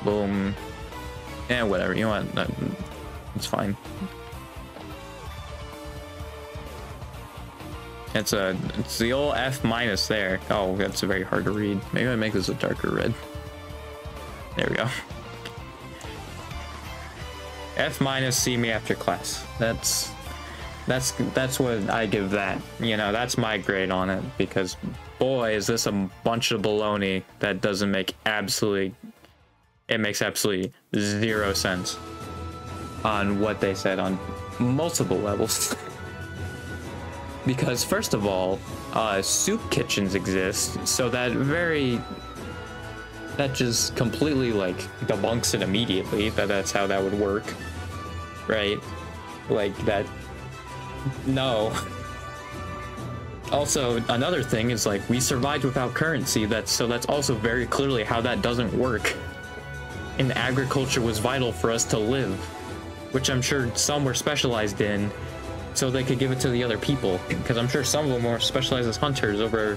boom. Yeah, whatever. You know what? It's fine. It's the old F- there. Oh, that's very hard to read. Maybe I make this a darker red. There we go. F- see me after class. That's what I give that. You know, that's my grade on it, because boy, is this a bunch of baloney that doesn't make it makes absolutely zero sense on what they said on multiple levels. Because first of all, soup kitchens exist, so that just completely like debunks it immediately that that's how that would work, right? Like that, no. Also, another thing is like we survived without currency, that's also very clearly how that doesn't work. And agriculture was vital for us to live, which I'm sure some were specialized in so they could give it to the other people, because I'm sure some of them were specialized as hunters over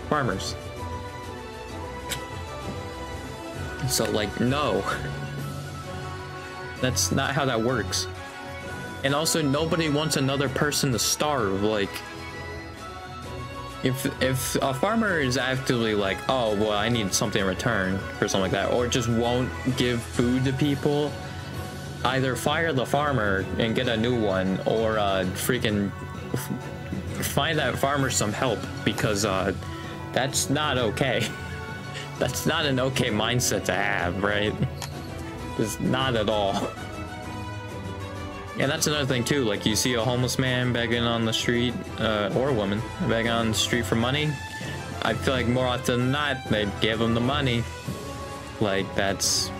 farmers. So like, no, that's not how that works. And also, nobody wants another person to starve. Like, if a farmer is actively like, oh well, I need something in return for something like that, or just won't give food to people, either fire the farmer and get a new one, or freaking find that farmer some help, because that's not okay. That's not an okay mindset to have, right? It's not at all. And that's another thing too, like you see a homeless man begging on the street, or a woman begging on the street for money, I feel like more often than not, they'd give them the money. Like, that's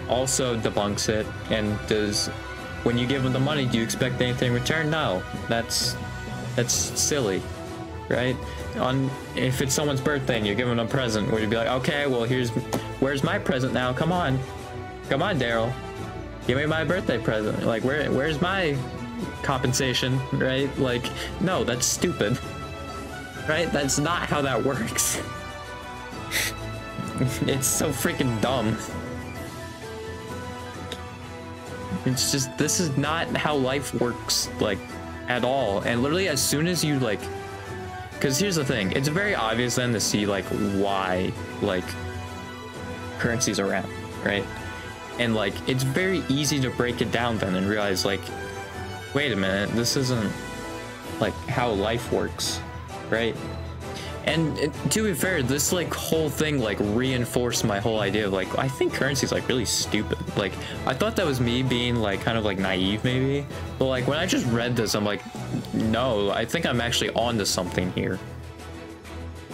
also debunks it. And when you give them the money, do you expect anything in return? No, that's silly, right? If it's someone's birthday and you're giving them a present, would you be like, okay, well where's my present now? Come on, Daryl, give me my birthday present. Like, where's my compensation, right? Like, no, that's stupid, right? That's not how that works. It's so freaking dumb. It's just, this is not how life works, like, at all. And literally as soon as you like, because here's the thing, it's very obvious then to see like why like currency's around, right? And like it's very easy to break it down then and realize like, wait a minute, this isn't like how life works, right? And to be fair, this like whole thing like reinforced my whole idea of like, I think currency is like really stupid. Like, I thought that was me being like kind of like naive maybe, but like when I just read this, I'm like, no, I think I'm actually onto something here.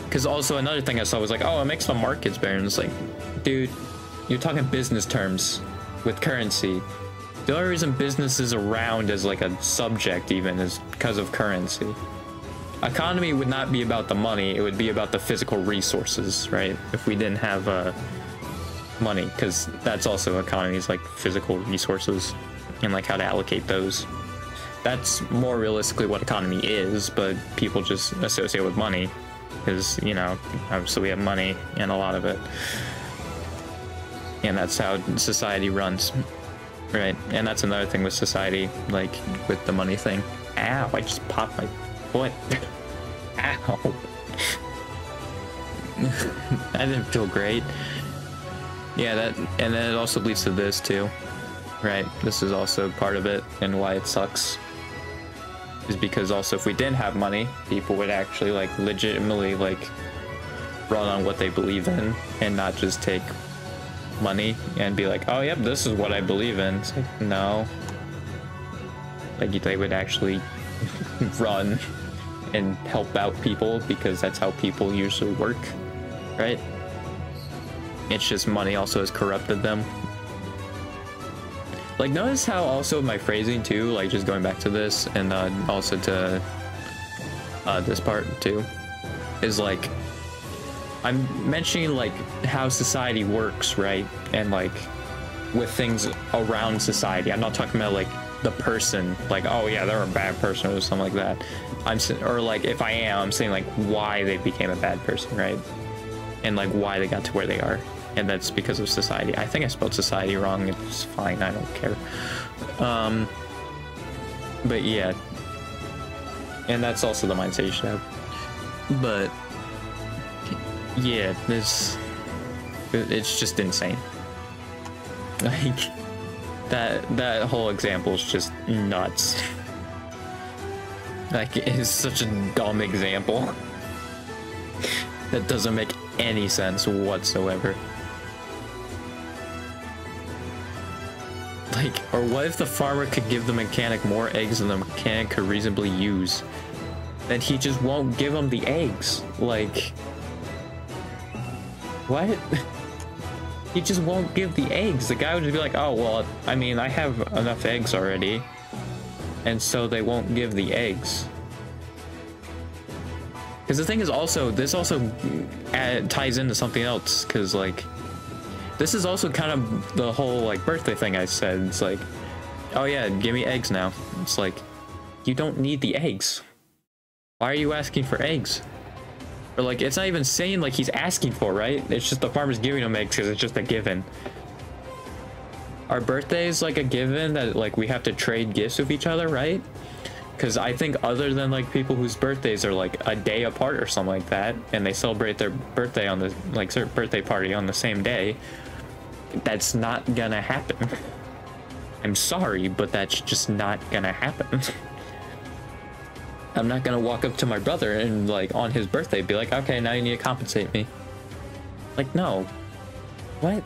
Because also another thing I saw was like, oh, it makes the markets better. And it's like, dude, you're talking business terms with currency. The only reason business is around as like a subject even is because of currency. Economy would not be about the money, it would be about the physical resources, right? If we didn't have money, because that's also economies, like physical resources and like how to allocate those. That's more realistically what economy is, but people just associate with money because, you know, obviously we have money and a lot of it. And that's how society runs, right? And that's another thing with society, like with the money thing. Ow, I just popped my foot. Ow. I didn't feel great. Yeah, and then it also leads to this too, right? This is also part of it, and why it sucks is because also if we didn't have money, people would actually like legitimately like run on what they believe in and not just take money and be like, oh yep, this is what I believe in. It's like, no, like they would actually run and help out people because that's how people usually work, right? It's just money also has corrupted them. Like, notice how also my phrasing too, like just going back to this and also to this part too, is like I'm mentioning like how society works, right? And like with things around society. I'm not talking about like the person, like, oh yeah, they're a bad person or something like that. Or like if I am, I'm saying like why they became a bad person, right? And like why they got to where they are. And that's because of society. I think I spelled society wrong. It's fine, I don't care. But yeah. And that's also the mindset you should have. But yeah, it's just insane. Like that whole example is just nuts. Like, it is such a dumb example. That doesn't make any sense whatsoever. Like, or what if the farmer could give the mechanic more eggs than the mechanic could reasonably use? Then he just won't give him the eggs. Like, what? He just won't give the eggs. The guy would just be like, oh, well, I mean, I have enough eggs already. And so they won't give the eggs. Because the thing is also, this also ties into something else. Because, like, this is also kind of the whole, like, birthday thing I said. It's like, oh yeah, give me eggs now. It's like, you don't need the eggs. Why are you asking for eggs? Or, like, it's not even saying, like, he's asking for, right? It's just the farmer's giving him eggs because it's just a given. Our birthdays, like, a given that, like, we have to trade gifts with each other, right? Because I think other than, like, people whose birthdays are, like, a day apart or something like that, and they celebrate their birthday on the, like, certain birthday party on the same day, that's not gonna happen. I'm sorry, but that's just not gonna happen. I'm not gonna walk up to my brother and, like, on his birthday be like, okay, now you need to compensate me. Like, no. What?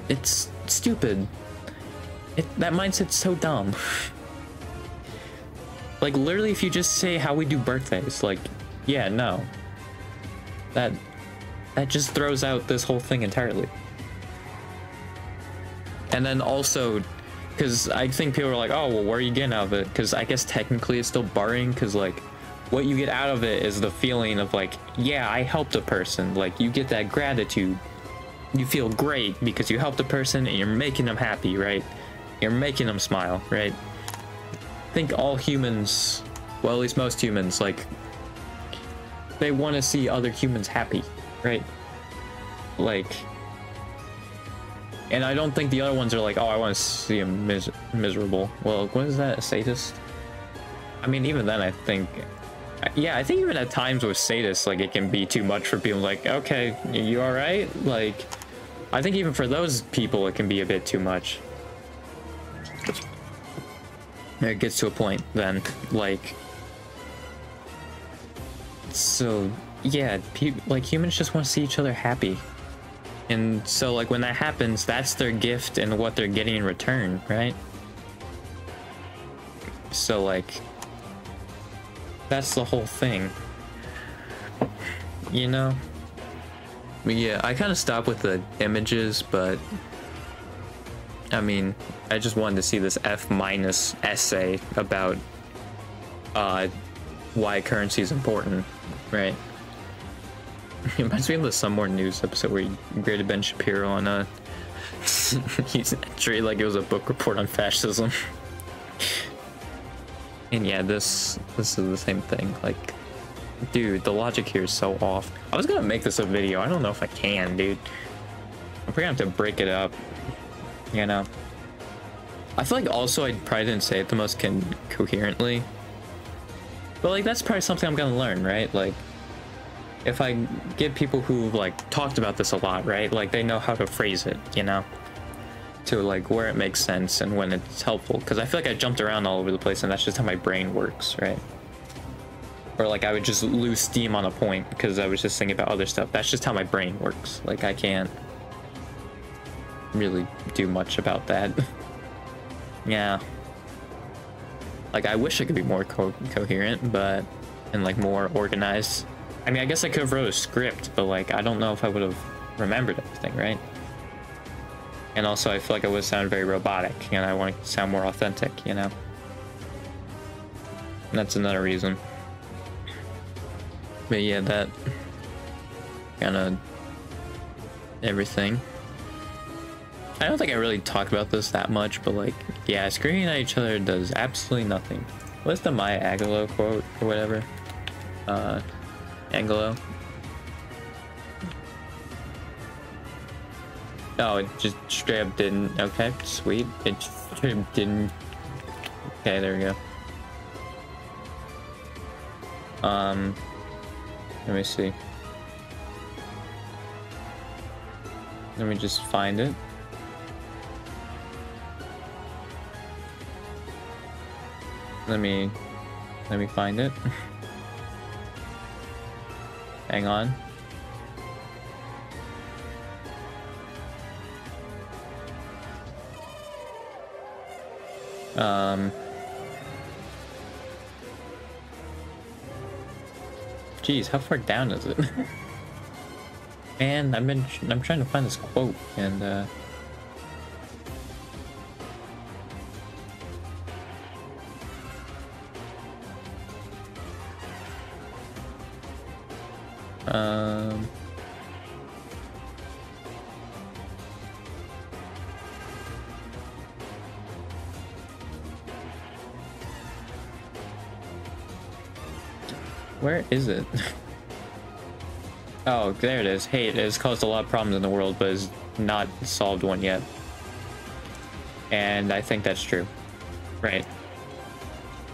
It's stupid. That mindset's so dumb. Like, literally, if you just say how we do birthdays, like, yeah, no. That just throws out this whole thing entirely. And then also, because I think people are like, oh, well, what are you getting out of it? Because I guess technically it's still barring, because, like, what you get out of it is the feeling of, like, yeah, I helped a person. Like, you get that gratitude. You feel great because you helped a person and you're making them happy, right? You're making them smile, right? I think all humans, well, at least most humans, like, they want to see other humans happy, right? Like, and I don't think the other ones are like, oh, I want to see him miserable. Well, what is that, a sadist? I mean, even then, I think, yeah, I think even at times with sadists, like, it can be too much for people. Like, okay, you all right? Like, I think even for those people, it can be a bit too much. It gets to a point then, like, so yeah, like, humans just want to see each other happy. And so, like, when that happens, that's their gift and what they're getting in return, right? So, like, that's the whole thing, you know? But yeah, I kind of stopped with the images, but I mean, I just wanted to see this F- essay about why currency is important, right? It reminds me of the Some More News episode where he graded Ben Shapiro on he's treated like it was a book report on fascism. And yeah, this is the same thing. Like, dude, the logic here is so off. I was gonna make this a video. I don't know if I can, dude. I'm probably gonna have to break it up, you know? I feel like also I probably didn't say it the most coherently. But, like, that's probably something I'm gonna learn, right? Like, if I get people who, like, talked about this a lot, right? Like, they know how to phrase it, you know? To, like, where it makes sense and when it's helpful. Because I feel like I jumped around all over the place and that's just how my brain works, right? Or, like, I would just lose steam on a point because I was just thinking about other stuff. That's just how my brain works. Like, I can't really do much about that. Yeah. Like, I wish I could be more coherent, but... and, like, more organized. I mean, I guess I could have wrote a script, but, like, I don't know if I would have remembered everything, right? And also, I feel like I would sound very robotic, and I want to sound more authentic, you know? And that's another reason. But yeah, that kind of everything. I don't think I really talked about this that much, but, like, yeah, screaming at each other does absolutely nothing. What's the Maya Angelou quote or whatever? Angelou. Oh, it just straight up didn't. Okay, sweet. It straight up didn't. Okay, there we go. Let me see. Let me just find it. Let me find it. Hang on. Geez, how far down is it? Man, I'm trying to find this quote and where is it? Oh, there it is. Hate has caused a lot of problems in the world, but has not solved one yet. And I think that's true. Right.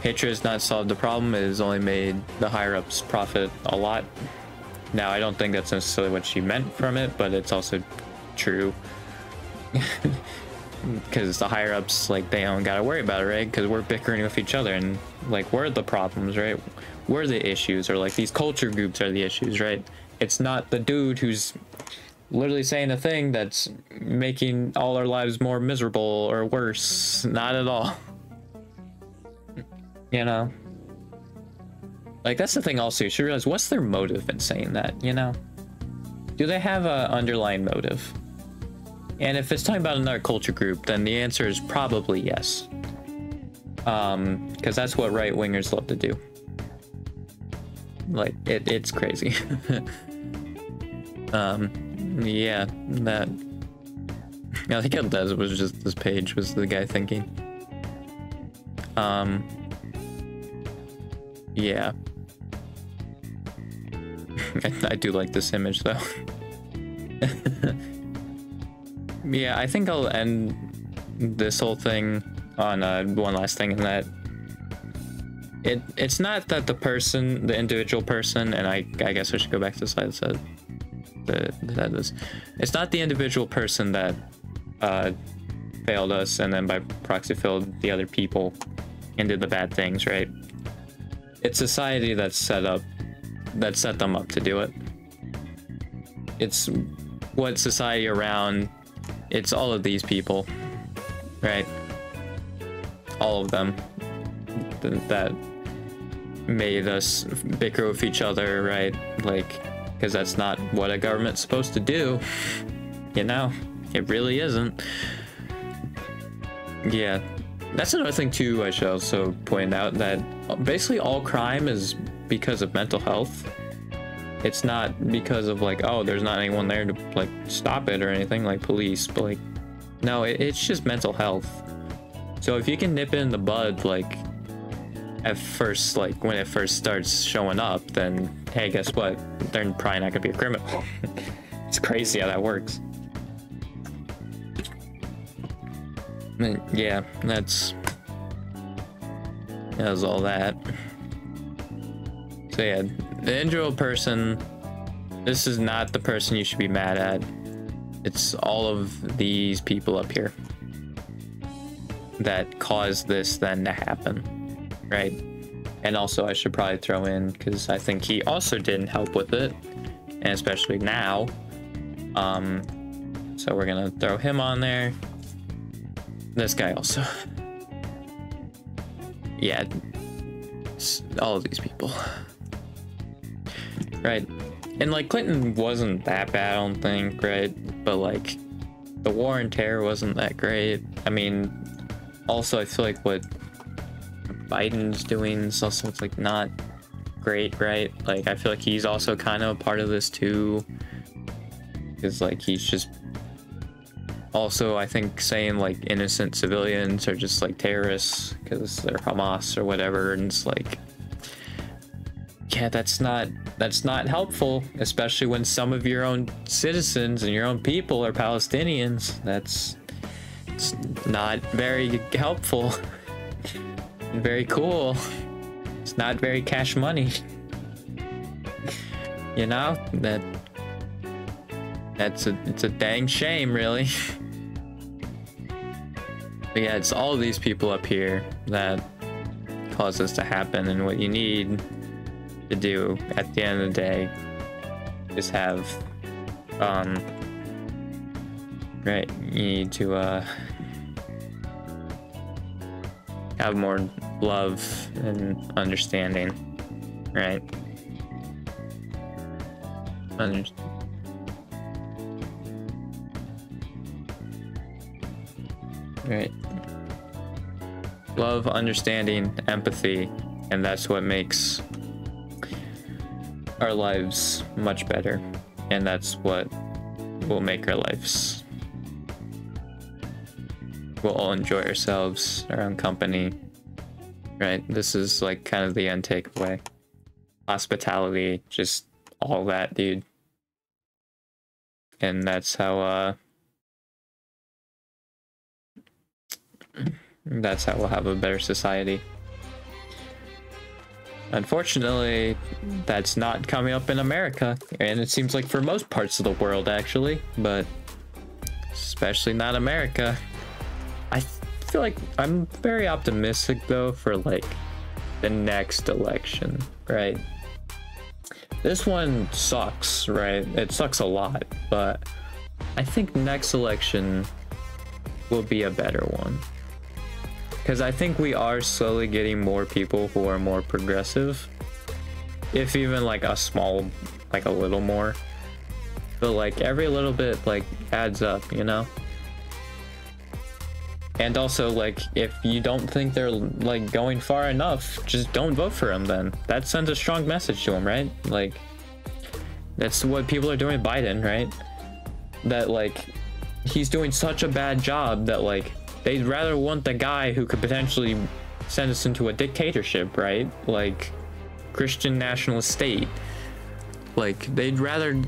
Hatred has not solved the problem, it has only made the higher-ups profit a lot. Now, I don't think that's necessarily what she meant from it, but it's also true. Because the higher-ups, like, they don't gotta worry about it, right? Because we're bickering with each other, and, like, we're the problems, right? We're the issues, or, like, these culture groups are the issues, right? It's not the dude who's literally saying a thing that's making all our lives more miserable or worse. Not at all. You know? Like, that's the thing also. You should realize, what's their motive in saying that, you know? Do they have a underlying motive? And if it's talking about another culture group, then the answer is probably yes. Because that's what right-wingers love to do. Like, it's crazy. Yeah, that... I think it does was just this page was the guy thinking. Yeah. I do like this image though. Yeah, I think I'll end this whole thing on one last thing in that it's not that the individual person, and I guess I should go back to the slide that is. It's not the individual person that failed us and then by proxy failed the other people and did the bad things, right? It's society that set them up to do it. It's what society around, it's all of these people, right? All of them that made us bicker with each other, right? Like, because that's not what a government's supposed to do, you know? It really isn't. Yeah, that's another thing too. I should also point out that basically all crime is because of mental health. It's not because of like, oh, there's not anyone there to like stop it or anything, like police, but like, no, it's just mental health. So if you can nip it in the bud, like at first, like when it first starts showing up, then hey, guess what? They're probably not gonna be a criminal. It's crazy how that works. Yeah, that was all that. So yeah, the individual person, this is not the person you should be mad at. It's all of these people up here that caused this then to happen, right? And also I should probably throw in, because I think he also didn't help with it, and especially now. So we're gonna throw him on there. This guy also. Yeah, all of these people. Right. And like Clinton wasn't that bad, I don't think, right? But like the war on terror wasn't that great. I mean, also I feel like what Biden's doing is also, it's like not great, right? Like I feel like he's also kind of a part of this too, because like he's just also, I think, saying like innocent civilians are just like terrorists because they're Hamas or whatever, and it's like, yeah, that's not helpful, especially when some of your own citizens and your own people are Palestinians. It's not very helpful. Very cool. It's not very cash money. You know, it's a dang shame, really. But yeah, it's all of these people up here that cause this to happen, and what you need to do at the end of the day is have right, you need to have more love and understanding, right? Right. Love, understanding, empathy, and that's what makes our lives much better, and that's what will make our lives. We'll all enjoy ourselves, our own company, right? This is like kind of the end takeaway. Hospitality, just all that, dude. And that's how we'll have a better society. Unfortunately, that's not coming up in America, and it seems like for most parts of the world, actually, but especially not America. I feel like I'm very optimistic, though, for, like, the next election, right? This one sucks, right? It sucks a lot, but I think next election will be a better one. Because I think we are slowly getting more people who are more progressive. If even like a small, like a little more. But like every little bit like adds up, you know? And also like if you don't think they're like going far enough, just don't vote for them then. That sends a strong message to them, right? Like that's what people are doing with Biden, right? That like he's doing such a bad job that like they'd rather want the guy who could potentially send us into a dictatorship, right? Like Christian nationalist state. Like they'd rather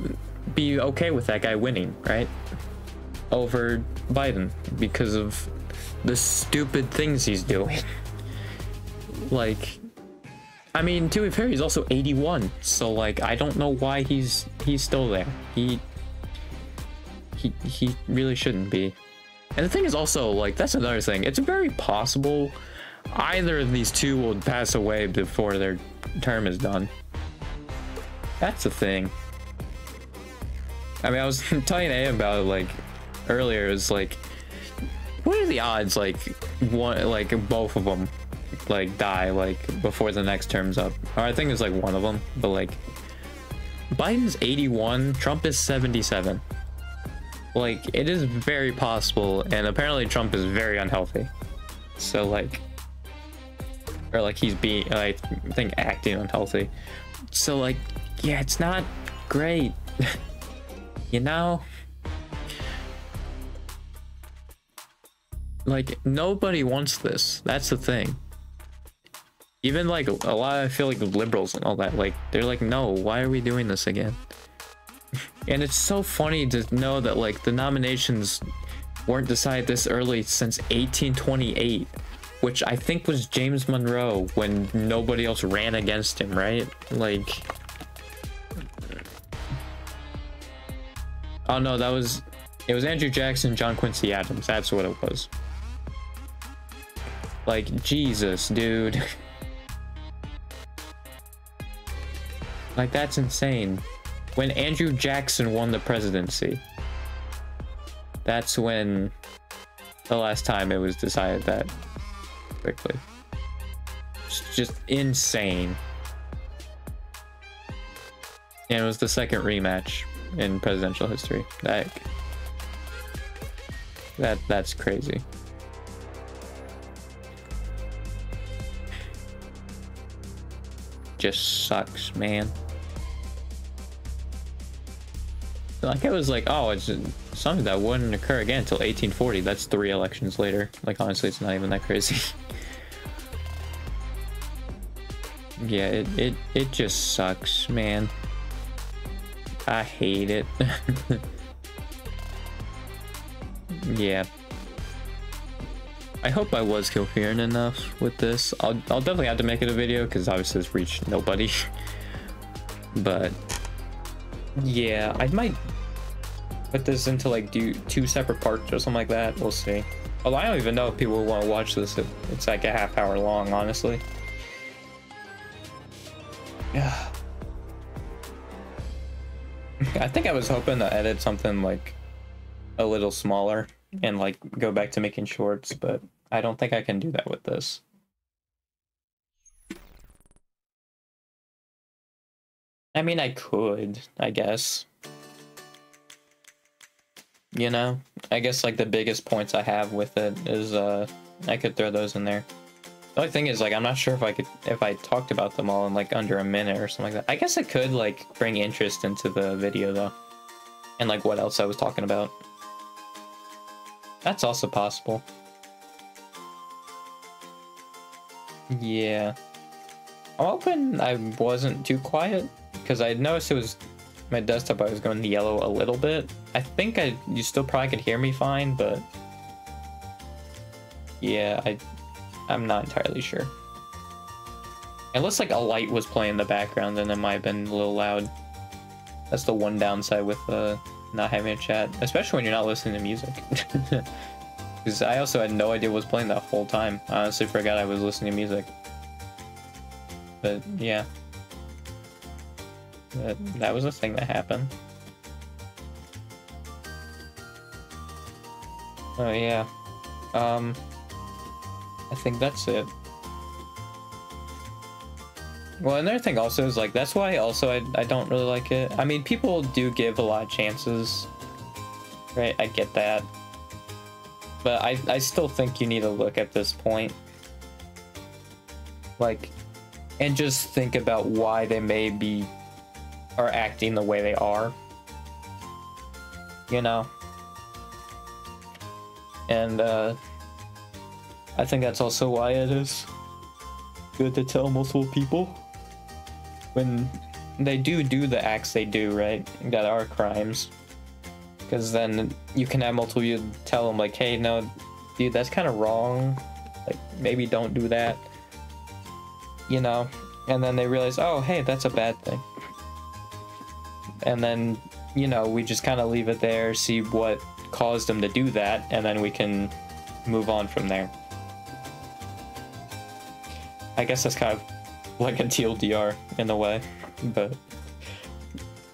be okay with that guy winning, right? Over Biden because of the stupid things he's doing. Like, I mean, to be fair, he's also 81, so like I don't know why he's still there. He really shouldn't be. And the thing is also, like, that's another thing. It's very possible either of these two will pass away before their term is done. That's the thing. I mean, I was telling A about it, like, earlier. It was like, what are the odds, like, both of them, like, die, like, before the next term's up? Or I think it's, like, one of them. But, like, Biden's 81, Trump is 77. Like, it is very possible, and apparently Trump is very unhealthy. So, like, or, like, he's being, I think, acting unhealthy. So, like, yeah, it's not great. You know? Like, nobody wants this. That's the thing. Even, like, a lot, I feel like liberals and all that, like, they're like, no, why are we doing this again? And it's so funny to know that like the nominations weren't decided this early since 1828, which I think was James Monroe when nobody else ran against him, right? Like, oh no, it was Andrew Jackson, John Quincy Adams. That's what it was. Like, Jesus, dude. Like, that's insane. When Andrew Jackson won the presidency, that's when the last time it was decided that quickly. It's just insane. And it was the second rematch in presidential history. That's crazy. Just sucks, man. Like, it was like, oh, it's something that wouldn't occur again until 1840. That's 3 elections later. Like, honestly, it's not even that crazy. Yeah, it just sucks, man. I hate it. Yeah. I hope I was coherent enough with this. I'll definitely have to make it a video because obviously it's reached nobody. But yeah, I might put this into like do 2 separate parts or something like that. We'll see. Although I don't even know if people want to watch this. It's like a half-hour long, honestly. Yeah. I think I was hoping to edit something like a little smaller and like go back to making shorts, but I don't think I can do that with this. I mean, I could, I guess. You know? I guess, like, the biggest points I have with it is, I could throw those in there. The only thing is, like, I'm not sure if I talked about them all in, like, under a minute or something like that. I guess it could, like, bring interest into the video, though. And, like, what else I was talking about. That's also possible. Yeah. I'm hoping I wasn't too quiet, because I noticed it was my desktop, I was going yellow a little bit. I think you still probably could hear me fine, but yeah, I'm not entirely sure. Unless like a light was playing in the background, then it might have been a little loud. That's the one downside with not having a chat, especially when you're not listening to music. Because I also had no idea what was playing that whole time. I honestly forgot I was listening to music. But yeah. That was a thing that happened. Oh yeah. I think that's it. Well, another thing also is like, that's why also I don't really like it. I mean, people do give a lot of chances, right? I get that. But I still think you need to look at this point. Like, and just think about why they are acting the way they are. You know? And, I think that's also why it is good to tell multiple people when they do the acts they do, right? That are crimes. Because then you can have multiple people tell them, like, hey, no, dude, that's kind of wrong. Like, maybe don't do that. You know? And then they realize, oh, hey, that's a bad thing. And then, you know, we just kind of leave it there, see what caused them to do that, and then we can move on from there. I guess that's kind of like a TLDR in a way, but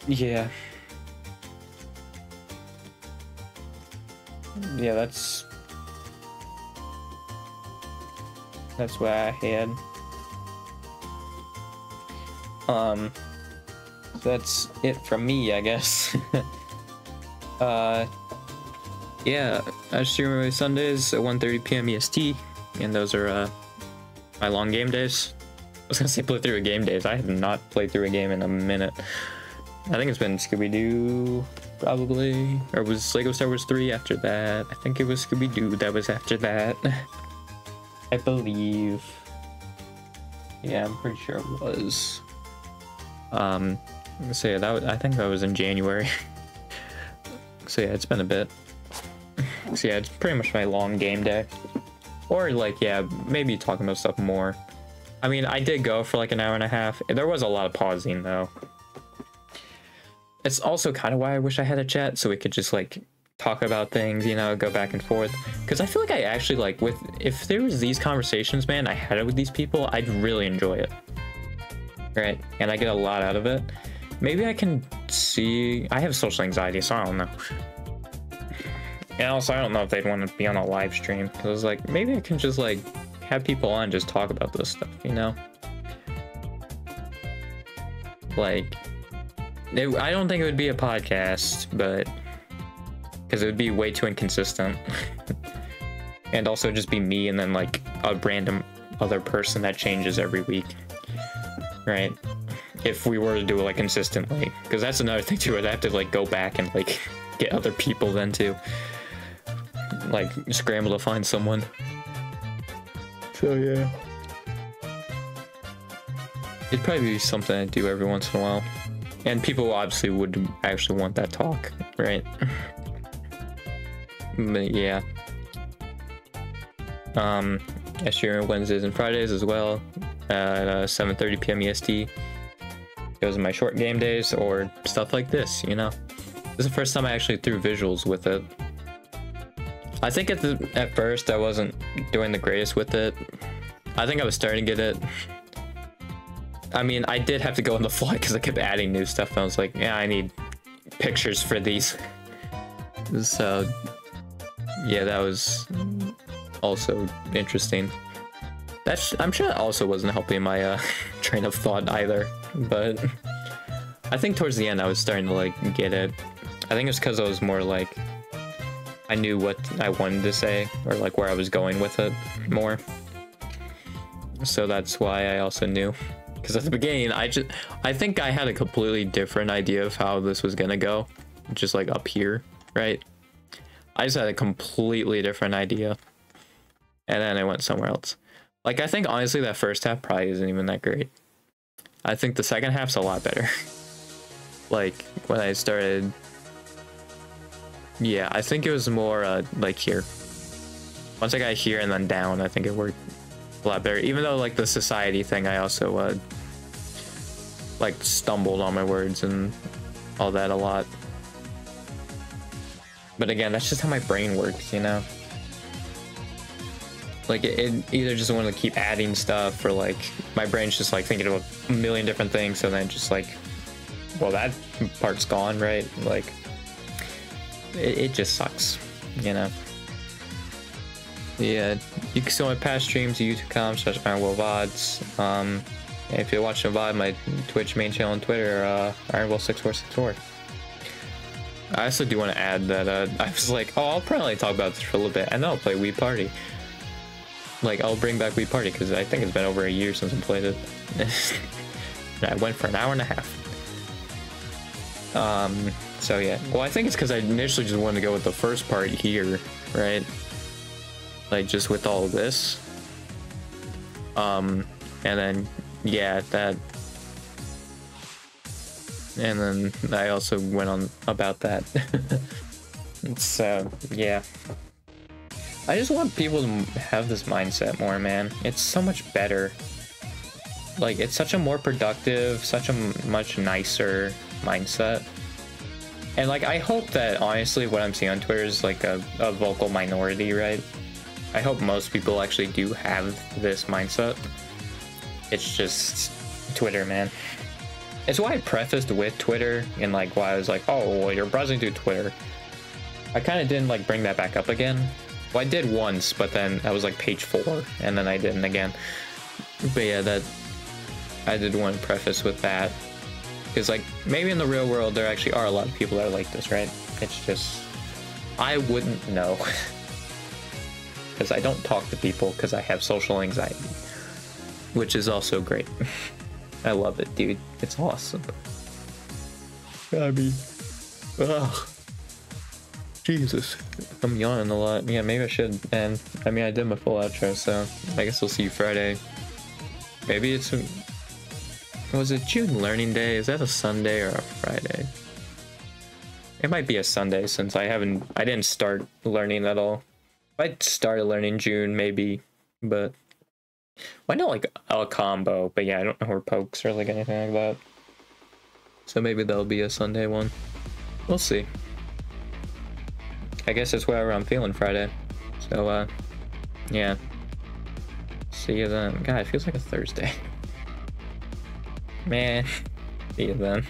yeah. Yeah, that's what I had. That's it from me, I guess. Yeah, I stream every Sundays at 1:30 p.m. EST, and those are my long game days. I was gonna say play through a game days. I have not played through a game in a minute. I think it's been Scooby-Doo, probably, or it was Lego Star Wars 3 after that. I think it was Scooby-Doo that was after that. I believe. Yeah, I'm pretty sure it was. So yeah, I think that was in January. So yeah, it's been a bit. So yeah, it's pretty much my long game day. Or like, yeah, maybe talking about stuff more. I mean, I did go for like an hour and a half. There was a lot of pausing though. It's also kind of why I wish I had a chat so we could just like talk about things, you know, go back and forth. Because I feel like I actually like if there was these conversations, man, I had it with these people, I'd really enjoy it. Right? And I get a lot out of it. Maybe I can see, I have social anxiety, so I don't know. And also, I don't know if they'd want to be on a live stream, because I was like, maybe I can just like have people on, just talk about this stuff, you know? Like, I don't think it would be a podcast, but because it would be way too inconsistent. And also just be me and then like a random other person that changes every week, right? If we were to do it like consistently, because that's another thing too. I'd have to like go back and like get other people then too, like scramble to find someone. So yeah, it'd probably be something I do every once in a while, and people obviously would actually want that talk, right? But yeah, I stream Wednesdays and Fridays as well at 7:30 p.m. EST. Those are my short game days or stuff like this, you know. This is the first time I actually threw visuals with it. I think at first I wasn't doing the greatest with it. I think I was starting to get it. I mean, I did have to go on the fly because I kept adding new stuff, and I was like, yeah, I need pictures for these. So yeah, that was also interesting. I'm sure that also wasn't helping my train of thought either, but I think towards the end I was starting to like get it. I think it's because I was more like, I knew what I wanted to say or like where I was going with it more. So that's why I also knew. Because at the beginning, I think I had a completely different idea of how this was gonna go. Just like up here, right? I just had a completely different idea. And then I went somewhere else. Like, I think honestly that first half probably isn't even that great. I think the second half's a lot better. Like, when I started... Yeah, I think it was more like here. Once I got here and then down, I think it worked a lot better. Even though like the society thing, I also like stumbled on my words and all that a lot. But again, that's just how my brain works, you know? Like it either just want to keep adding stuff or like my brain's just like thinking of a million different things, so then just like, well, that part's gone, right? Like it just sucks, you know? Yeah, you can see my past streams at youtube.com/IronWillVods. If you're watching a VOD, my Twitch main channel and Twitter, IronWill6464. I also do want to add that I was like, oh, I'll probably talk about this for a little bit, and then I'll play Wii Party. Like, I'll bring back Wii Party, because I think it's been over a year since I played it. I went for an hour and a half. So yeah. Well, I think it's because I initially just wanted to go with the first part here, right? Like, just with all of this. And then, yeah, that... And then I also went on about that. So, yeah. I just want people to have this mindset more, man. It's so much better. Like, it's such a more productive, such a much nicer mindset. And, like, I hope that, honestly, what I'm seeing on Twitter is, like, a vocal minority, right? I hope most people actually do have this mindset. It's just Twitter, man. It's why I prefaced with Twitter and like why I was like, oh, well, you're browsing through Twitter. I kind of didn't like bring that back up again. Well, I did once, but then I was like page 4 and then I didn't again. But yeah, that I did want to preface with that. Because like maybe in the real world there actually are a lot of people that are like this, right? It's just, I wouldn't know. Because I don't talk to people because I have social anxiety. Which is also great. I love it, dude. It's awesome. I mean, ugh. Jesus. I'm yawning a lot. Yeah, maybe I should. And I mean, I did my full outro, so I guess we'll see you Friday. Maybe it's... Was it June Learning Day? Is that a Sunday or a Friday? It might be a Sunday since I didn't start learning at all. I started learning June, maybe, but... Well, I know like El Combo, but yeah, I don't know where Pokes or like anything like that. So maybe that'll be a Sunday one. We'll see. I guess it's whatever I'm feeling Friday. So, yeah. See you then. God, it feels like a Thursday. Man, see you then.